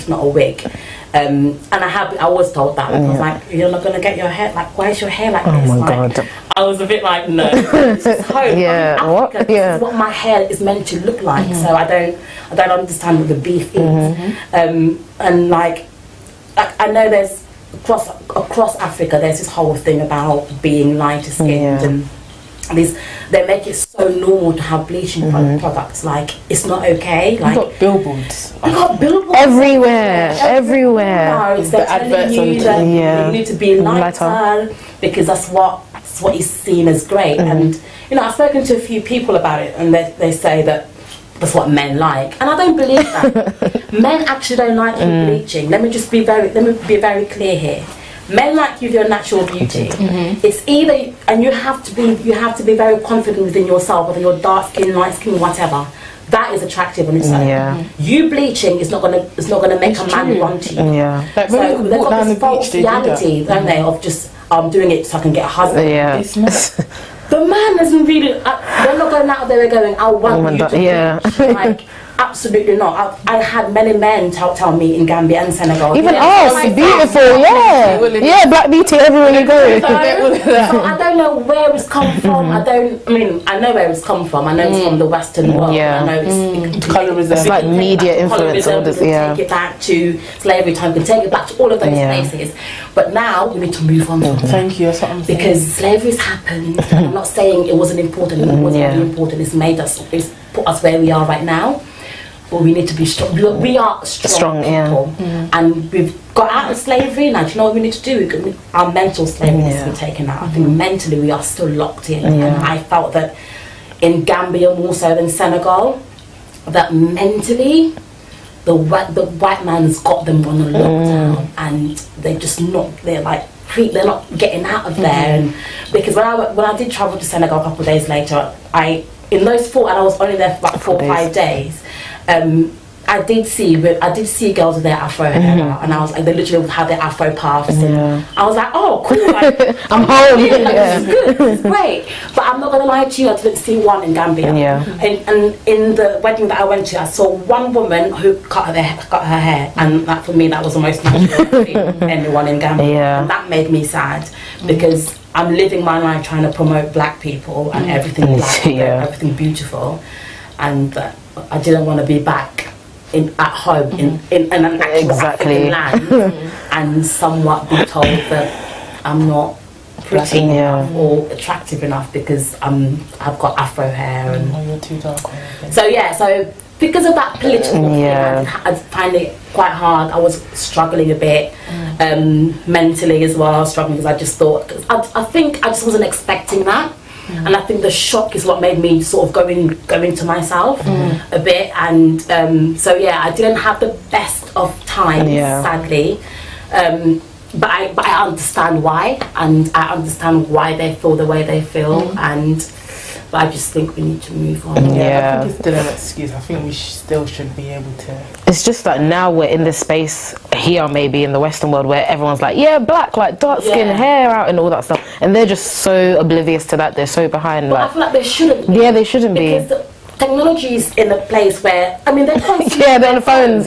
And I was told that. I was like, you're not gonna get your hair, like, why is your hair like this? Oh my God. I was a bit like, no, this is home. What? This is what my hair is meant to look like. So I don't understand what the beef is. And like I know there's across Africa there's this whole thing about being lighter skinned, and they make it so normal to have bleaching products. Like, it's not okay. Like, you got billboards. Everywhere. No, it's the adverts you that you need to be lighter because that's what is seen as great. And you know, I've spoken to a few people about it, and they say that that's what men like, and I don't believe that. Men actually don't like you bleaching. Let me be very clear here. Men like you with your natural beauty. It's either, and you have to be very confident within yourself, whether you're dark skin, light skin, whatever. That is attractive on its own. You bleaching is not gonna make a man run to you. Like, so they've got this false reality, don't they, of just I'm doing it so I can get a husband. the man isn't really. They're not going out there going, I want you to be. Like, absolutely not. I had many men tell me in Gambia and Senegal. Even us, beautiful, yeah, black beauty everywhere you go. So I don't know where it's come from. I know where it's come from. I know it's from the Western world. I know it's colorism. It's like media influence. Take it back to slavery time. We can take it back to all of those places. But now we need to move on from Thank you. That's what I'm saying. Because slavery's happened. And I'm not saying it wasn't important. It wasn't really important. It's made us. It's put us where we are right now. But we need to be strong. We are strong people, and we've got out of slavery. Now, do you know what we need to do? Our mental slavery needs to be taken out. I think mentally we are still locked in, and I felt that in Gambia more so than Senegal, that mentally the white man's got them on a lockdown, and they're just not. They're like they're not getting out of there. And because when I did travel to Senegal a couple of days later, in those 4, and I was only there for about 4 or 5 days. I did see girls with their afro hair, and I was like, they literally had their afro puffs, and I was like, oh, cool, like, I'm home. This is good, this is great. But I'm not gonna lie to you, I didn't see one in Gambia. And in the wedding that I went to, I saw one woman who cut her hair, and that for me that was the most natural thing anyone in Gambia, and that made me sad because I'm living my life trying to promote black people and everything black, everything beautiful, and I didn't want to be back at home in an actual African land and somewhat be told that I'm not pretty enough or attractive enough because I've got afro hair and you're too dark. So because of that political thing, I find it quite hard. I was struggling a bit mentally as well, struggling because I just thought, I think I just wasn't expecting that. And I think the shock is what made me sort of go into myself a bit, and so I didn't have the best of times, sadly, but I understand why, and I understand why they feel the way they feel, but I just think we need to move on. I think it's still an excuse. I think we still should be able to. It's just that now we're in this space here, maybe in the Western world, where everyone's like, black, like dark skin, hair out, and all that stuff, and they're just so oblivious to that. They're so behind. But I feel like they shouldn't be. Yeah, they shouldn't because be. The technology is in a place where they're constantly they're on the phones.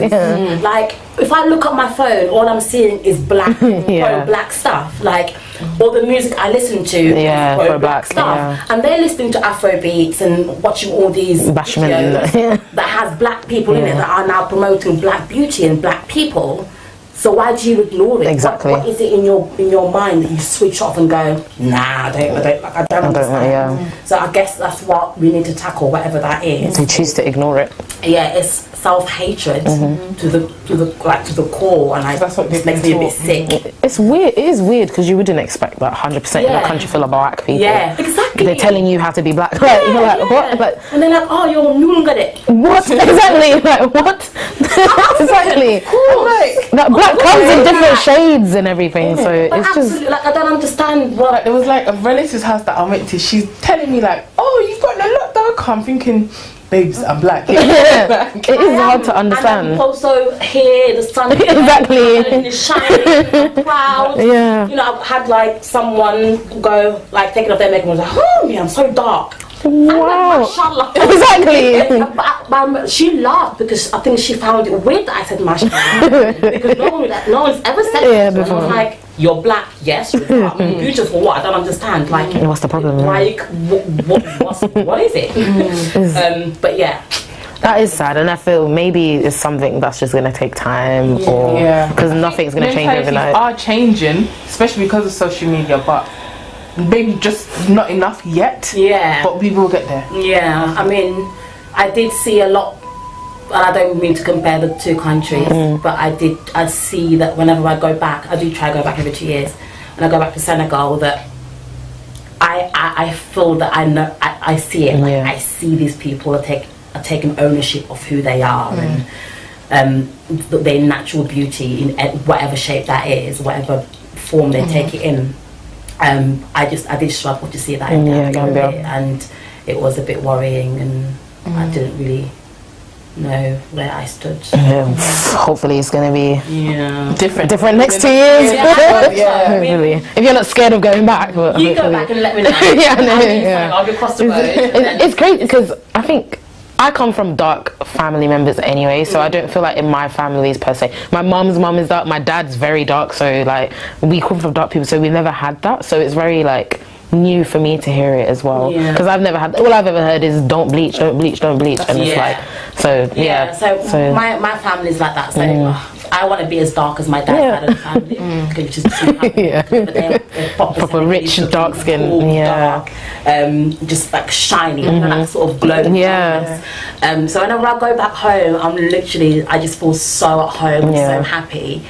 Like if I look at my phone, all I'm seeing is black, pro-black stuff. Like all the music I listen to is pro-black stuff, and they're listening to Afro beats and watching all these videos that has black people in it that are now promoting black beauty and black people. So why do you ignore it? Exactly. What is it in your mind that you switch off and go, nah, I don't understand. So I guess that's what we need to tackle, whatever that is. They choose to ignore it. Yeah, it's self-hatred to the core, and that's what makes me a bit sick. It's weird. It is weird because you wouldn't expect that 100% in a country full of black people. Yeah, exactly. They're telling you how to be black. You're like, what? Like, and they're like, oh, you're noongade. What? Exactly. Like, what? Exactly. That black comes in different shades and everything, so it's just like I don't understand what. Like, there was like a relative's house that I went to. She's telling me like, oh, you've got a lot darker. I'm thinking, babes, I'm black. It is hard to understand. And also here the sun is shining, I'm proud. Yeah. You know, I've had like someone go like taking off their makeup and was like, oh yeah, I'm so dark. Wow. Mashallah. Exactly. But she laughed because I think she found it weird that I said mashallah because no one's ever said it before. I was like, you're black, yes, you're dark. Beautiful. What? I don't understand. Like, what's the problem? Like, what is it? But yeah. That is sad, and I feel maybe it's something that's just going to take time, or because nothing's going to change overnight. Are changing, especially because of social media, but maybe just not enough yet. Yeah, but we will get there. Yeah, I mean, I did see a lot, and I don't mean to compare the two countries, but I see that whenever I go back, I do try to go back every 2 years, and I go back to Senegal, that I feel that I know, I see it. Like, I see these people are taking ownership of who they are and their natural beauty in whatever shape that is, whatever form they take it in. I did struggle to see that in Gambia, and it was a bit worrying, and I didn't really know where I stood. Hopefully it's going to be different next 2 years. Really. If you're not scared of going back. But you go back and let me know. I'll be across the road. It's great because I think I come from dark family members anyway, so I don't feel like in my families per se. My mum's mum is dark, my dad's very dark, so like we come from dark people, so we never had that. So it's very like new for me to hear it as well, because I've never had, all I've ever heard is don't bleach, don't bleach, don't bleach, and it's like, so so my family's like that, so I want to be as dark as my dad had a family, which is but they're proper rich dark skin, dark, just like shiny, that sort of glow. So whenever I go back home, I just feel so at home, so happy.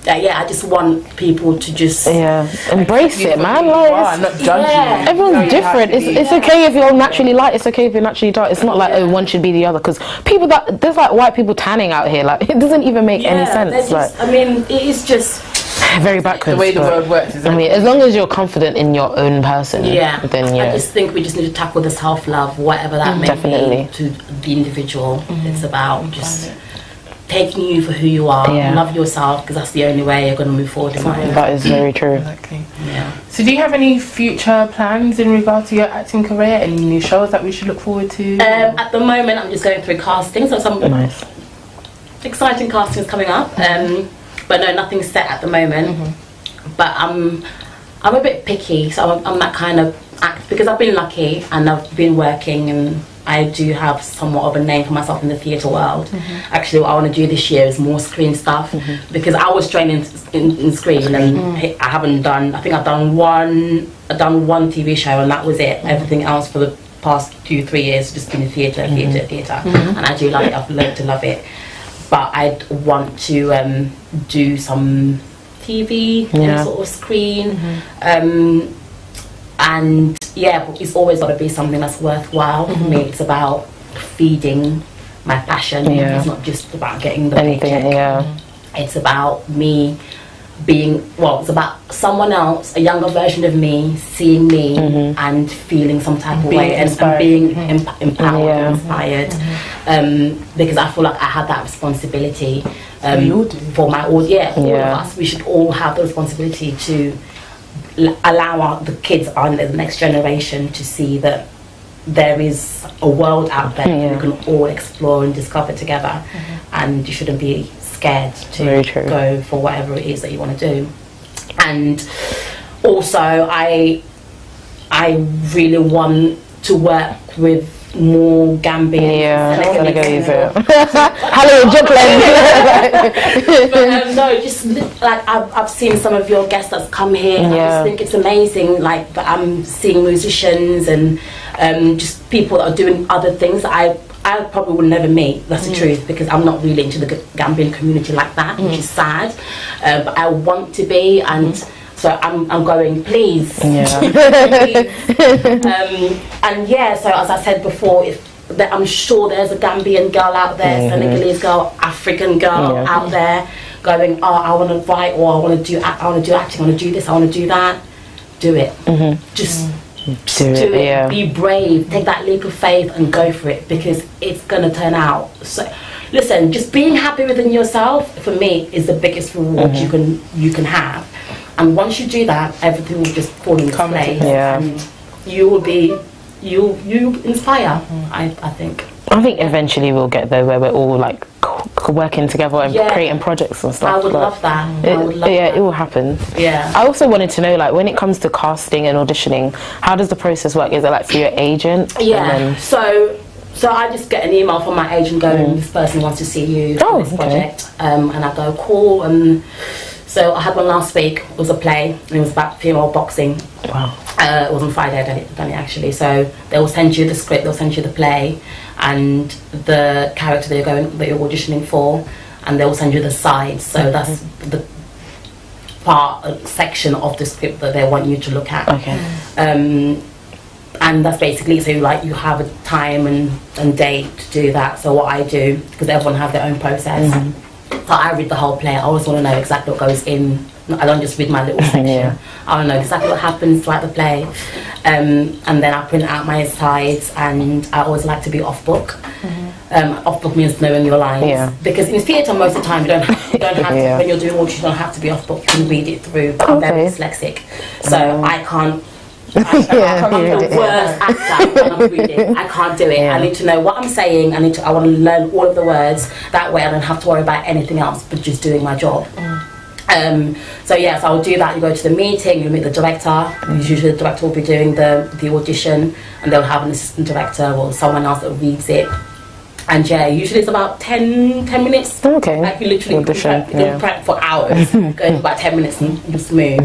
I just want people to just embrace it, man. Like, not judge you. Everyone's different. It's okay if you're naturally light. It's okay if you're naturally dark. It's not like one should be the other. Because there's like white people tanning out here. Like it doesn't even make any sense. Just, I mean, it is just very backwards. The way the world works. I mean, as long as you're confident in your own person, then I just think we just need to tackle the self-love, whatever that may be to the individual. It's about just taking you for who you are, love yourself, because that's the only way you're going to move forward in life. That is very true. Exactly. So do you have any future plans in regard to your acting career? Any new shows that we should look forward to? At the moment, I'm just going through casting, so some exciting castings coming up. But no, nothing's set at the moment. But I'm a bit picky, so I'm that kind of act, because I've been lucky and I've been working, and I do have somewhat of a name for myself in the theatre world. Actually, what I want to do this year is more screen stuff, because I was trained in screen, and I haven't done. I think I've done one TV show, and that was it. Everything else for the past 2-3 years just been theatre, and I do love it. I've learned to love it, but I want to do some TV, sort of screen. And but it's always got to be something that's worthwhile for me. It's about feeding my passion. It's not just about getting the paycheck. It's about me being, it's about someone else, a younger version of me, seeing me and feeling some type of way, and being empowered and inspired. Because I feel like I had that responsibility for my audience. All of us, we should all have the responsibility to allow the kids on the next generation to see that there is a world out there we can all explore and discover together, and you shouldn't be scared to go for whatever it is that you want to do. And also I really want to work with more Gambian hello Brooklyn. But no, just like I've seen some of your guests that's come here, and I just think it's amazing, like that I'm seeing musicians and just people that are doing other things that I probably would never meet. That's the truth, because I'm not really into the Gambian community like that, which is sad, but I want to be, and so I'm going, please. Please. And so as I said before, I'm sure there's a Gambian girl out there, Senegalese girl, African girl out there going, I want to write, or I want to do acting, I want to do this, I want to do that. Do it. Just do it. Be brave. Take that leap of faith and go for it, because it's going to turn out. So, listen, just being happy within yourself, for me, is the biggest reward you can have. And once you do that, everything will just fall into place, and you will be, you inspire. I think. I think eventually we'll get there where we're all like working together and creating projects and stuff. I would love that. It will happen. I also wanted to know, like, when it comes to casting and auditioning, how does the process work? Is it like through your agent? So I just get an email from my agent going, this person wants to see you for this project, and I go, cool. So I had one last week. It was a play, and it was about female boxing. Wow. It was on Friday. I done it actually. So they will send you the script, they'll send you the play, and the character that you're auditioning for, and they will send you the sides. So that's the section of the script that they want you to look at. And that's basically, so like you have a time and date to do that. So what I do, because everyone have their own process. So I read the whole play. I always want to know exactly what goes in. I don't just read my little section. I want to know exactly what happens throughout the play. And then I print out my sides, and I always like to be off book. Off book means knowing your lines. Yeah. Because in theatre, most of the time, you don't have to, when you're doing auditions, you don't have to be off book. You can read it through. But I'm very dyslexic, so I can't. I'm the worst actor when I'm reading. I can't do it. I need to know what I'm saying. I want to learn all of the words. That way I don't have to worry about anything else but just doing my job. So yes, I'll do that. You go to the meeting, you meet the director. Usually the director will be doing the audition, and they'll have an assistant director or someone else that reads it. And yeah, usually it's about 10 minutes. Okay. Like you literally prep for hours. Going about 10 minutes and just move.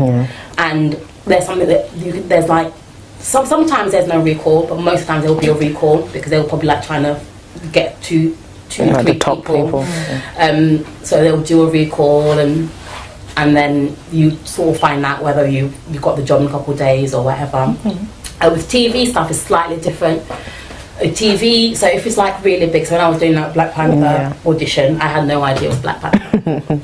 And there's something that there's like sometimes there's no recall, but most times there will be a recall because they'll probably like trying to get two, three top people. So they'll do a recall, and then you sort of find out whether you got the job in a couple of days or whatever. With TV stuff, it's slightly different. TV, so if it's like really big, so when I was doing that Black Panther audition, I had no idea it was Black Panther.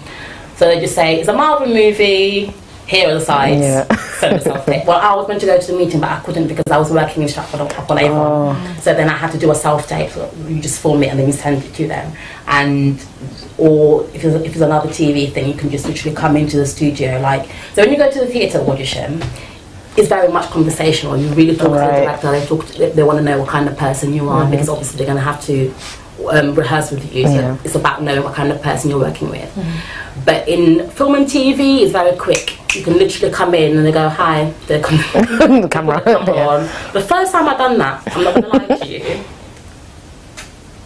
So they just say, it's a Marvel movie, here are the sides, send us off it. Well, I was meant to go to the meeting, but I couldn't because I was working in Stratford upon Avon. So then I had to do a self-tape, so you just film it and then you send it to them. And, or if it's another TV thing, you can just literally come into the studio. Like, so when you go to the theatre audition, it's very much conversational. You really talk to the director. They want to know what kind of person you are because obviously they're going to have to rehearse with you. So it's about knowing what kind of person you're working with. But in film and TV, it's very quick. You can literally come in and they go, "Hi." They come the camera on. The first time I done that, I'm not going to lie to you.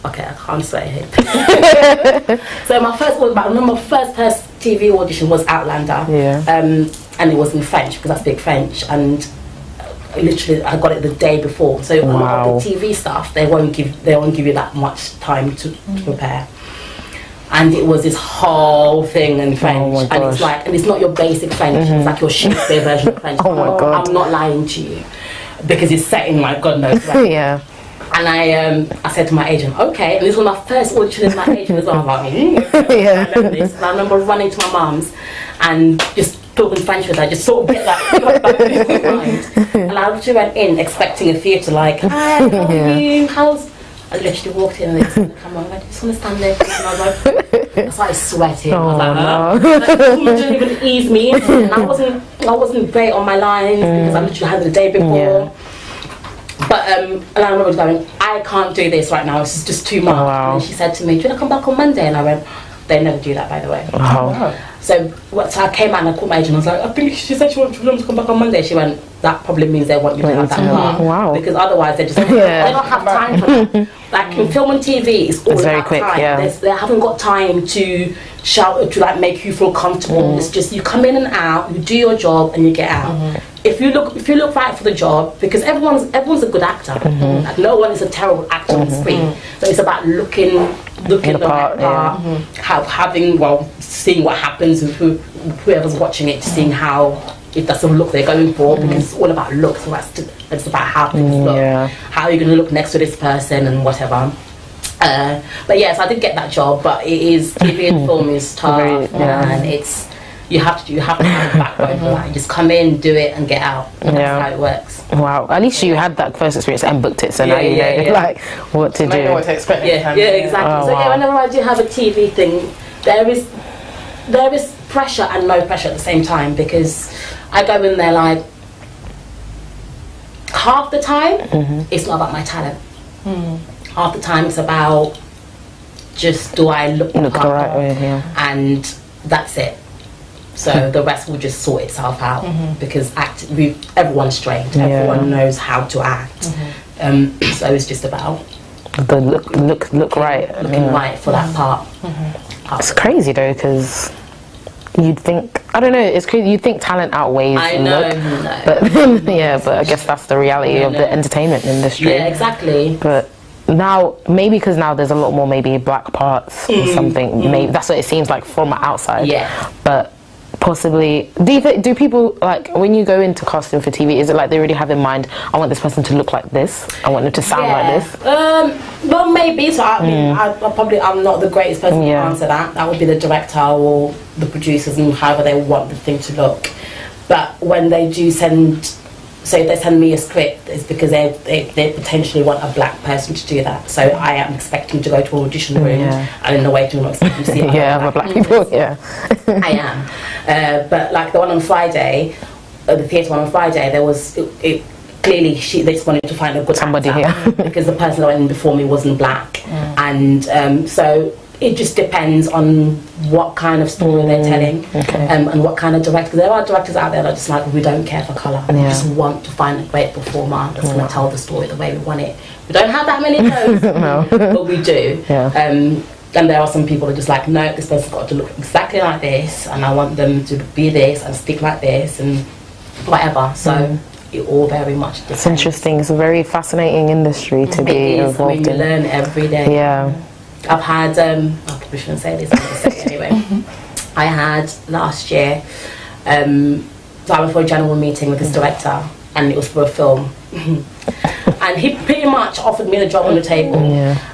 Okay, I can't swear here. So my first TV audition was Outlander. And it was in French because I speak French, and literally I got it the day before. So a lot of the TV stuff they won't give you that much time to prepare. And it was this whole thing in French, and it's like, and it's not your basic French. It's like your Shakespeare version of French. I'm not lying to you because it's set in like God knows where. And I said to my agent, okay, and this was my first audition with my agent as well. I remember this. And I remember running to my mum's and just talking French with her, just sort of get that back in my mind. And I literally went in expecting a theatre like, "Hi, how are you? How's..." I literally walked in and they said, "Come on, I just want to stand there." And I was like, I started sweating. I was like, someone didn't even ease me in. And I wasn't great on my lines because I literally had it the day before. But and I remember going, "I can't do this right now. This is just too much." And she said to me, "Do you want to come back on Monday?" And I went, "They never do that, by the way." So I came out and I called my agent. I was like, "I think she said she wants to come back on Monday." She went, "That probably means they want you to have that part because otherwise they just they don't have time for that." Like in film and TV, it's all about time. They haven't got time to shout to like make you feel comfortable. It's just you come in and out, you do your job, and you get out. If you look right for the job, because everyone's a good actor. Like no one is a terrible actor on screen. So it's about looking the right part, seeing what happens with whoever's watching it, seeing if that's the look they're going for, because it's all about looks. So it's about how things look, how you're going to look next to this person and whatever. But yes, I did get that job, but it is TV and film is tough, and it's. You have to have a backbone for that. You just come in, do it, and get out. And that's how it works. Wow. At least you had that first experience and booked it, so now you know like what to do. You know what to expect. Yeah, exactly. Whenever I do have a TV thing, there is pressure and no pressure at the same time, because I go in there like half the time it's not about my talent. Half the time it's about just do I look the right way, and that's it. So the rest will just sort itself out because everyone's trained. Everyone knows how to act. So it's just about the look right, looking right for that part. It's crazy though, because you'd think, I don't know, it's crazy. You'd think talent outweighs look, but but I guess that's the reality of the entertainment industry. Yeah, exactly. But now, maybe because now there's a lot more maybe black parts or something. Maybe that's what it seems like from outside. Yeah, but. Possibly, do people, like, when you go into casting for TV, is it like they already have in mind, I want this person to look like this, I want them to sound like this? Well, maybe. So I mean, I'm not the greatest person to answer that. That would be the director or the producers and however they want the thing to look. But when they do send So if they send me a script, it's because they potentially want a black person to do that. So I am expecting to go to an audition room, and in the waiting room, I'm expecting to see other black people. Yeah, I am. But like the one on Friday, the theatre one on Friday, there was clearly they just wanted to find a good somebody here because the person that went in before me wasn't black, and so. It just depends on what kind of story they're telling, and what kind of director. There are directors out there that are just like, we don't care for colour. We just want to find a great performer that's going to tell the story the way we want it. We don't have that many of those, but we do. And there are some people that are just like, no, this person's got to look exactly like this, and I want them to be this and speak like this and whatever. So it all very much depends. It's interesting. It's a very fascinating industry to be involved in. You learn every day. Yeah. I've had, I probably shouldn't say this, I'm going to say it anyway. I had last year, so I went for a general meeting with this director, and it was for a film. And he pretty much offered me the job on the table.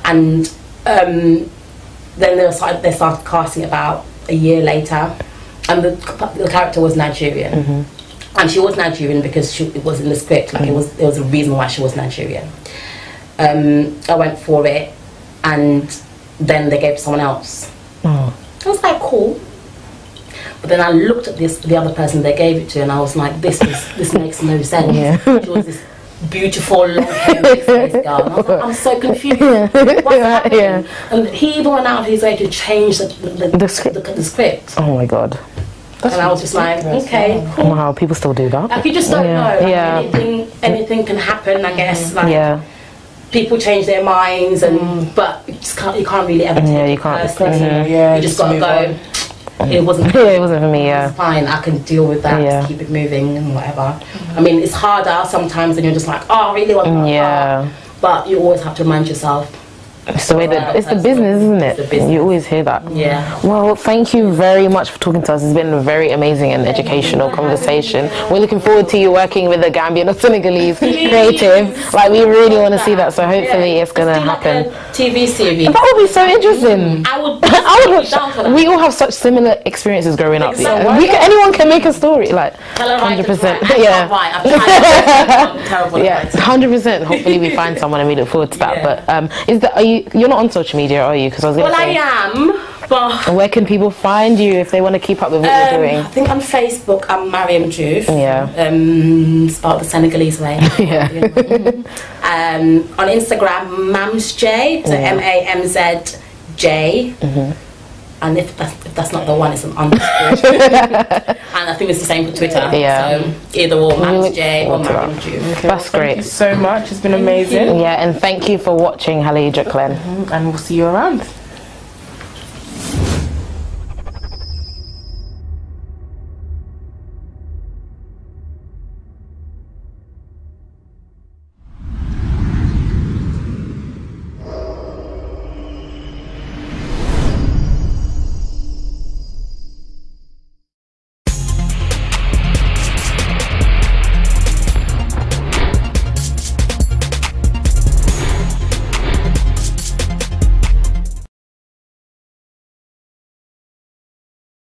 And then they started casting about a year later, and the character was Nigerian. And she was Nigerian because it was in the script, like there was a reason why she was Nigerian. I went for it, and then they gave it to someone else. I was like, cool. But then I looked at the other person they gave it to, and I was like, this makes no sense. She was this beautiful, long-haired, mixed-race girl. And I was like, I'm so confused. What's happening? And he even went out of his way to change the script. Oh my God. And I was just like, okay, cool. Wow, people still do that. Like, you just don't know. Like, anything can happen, I guess. Like, people change their minds, but you can't really ever take it personally. You just gotta go. It wasn't. It wasn't for me. It's fine. I can deal with that. Just keep it moving and whatever. I mean, it's harder sometimes, and you're just like, oh, I really want that. But you always have to remind yourself. It's the way that it's the business, isn't it? It's the business. You always hear that. Well, thank you very much for talking to us. It's been a very amazing and educational conversation. We're looking forward to you working with a Gambian or Senegalese creative. Like, we really want to see that. So hopefully it's going to happen. Like a TV series. That would be so interesting. I would watch that. We all have such similar experiences growing up. Anyone can make a story. Like 100%. Yeah. Yeah. 100%. Hopefully we find someone and we look forward to that. But you're not on social media, are you? Because I was going to say. I am. But where can people find you if they want to keep up with what you're doing? I think on Facebook I'm Mariam Diouf. Spelled the Senegalese way. On Instagram, MamsJ, so MAMZJ. And if that's not the one, it's an underscore. And I think it's the same for Twitter. So either or, MamsJ or Mariam Diouf. That's great. Thank you so much. It's been amazing. Yeah, and thank you for watching Halija Clen. And we'll see you around.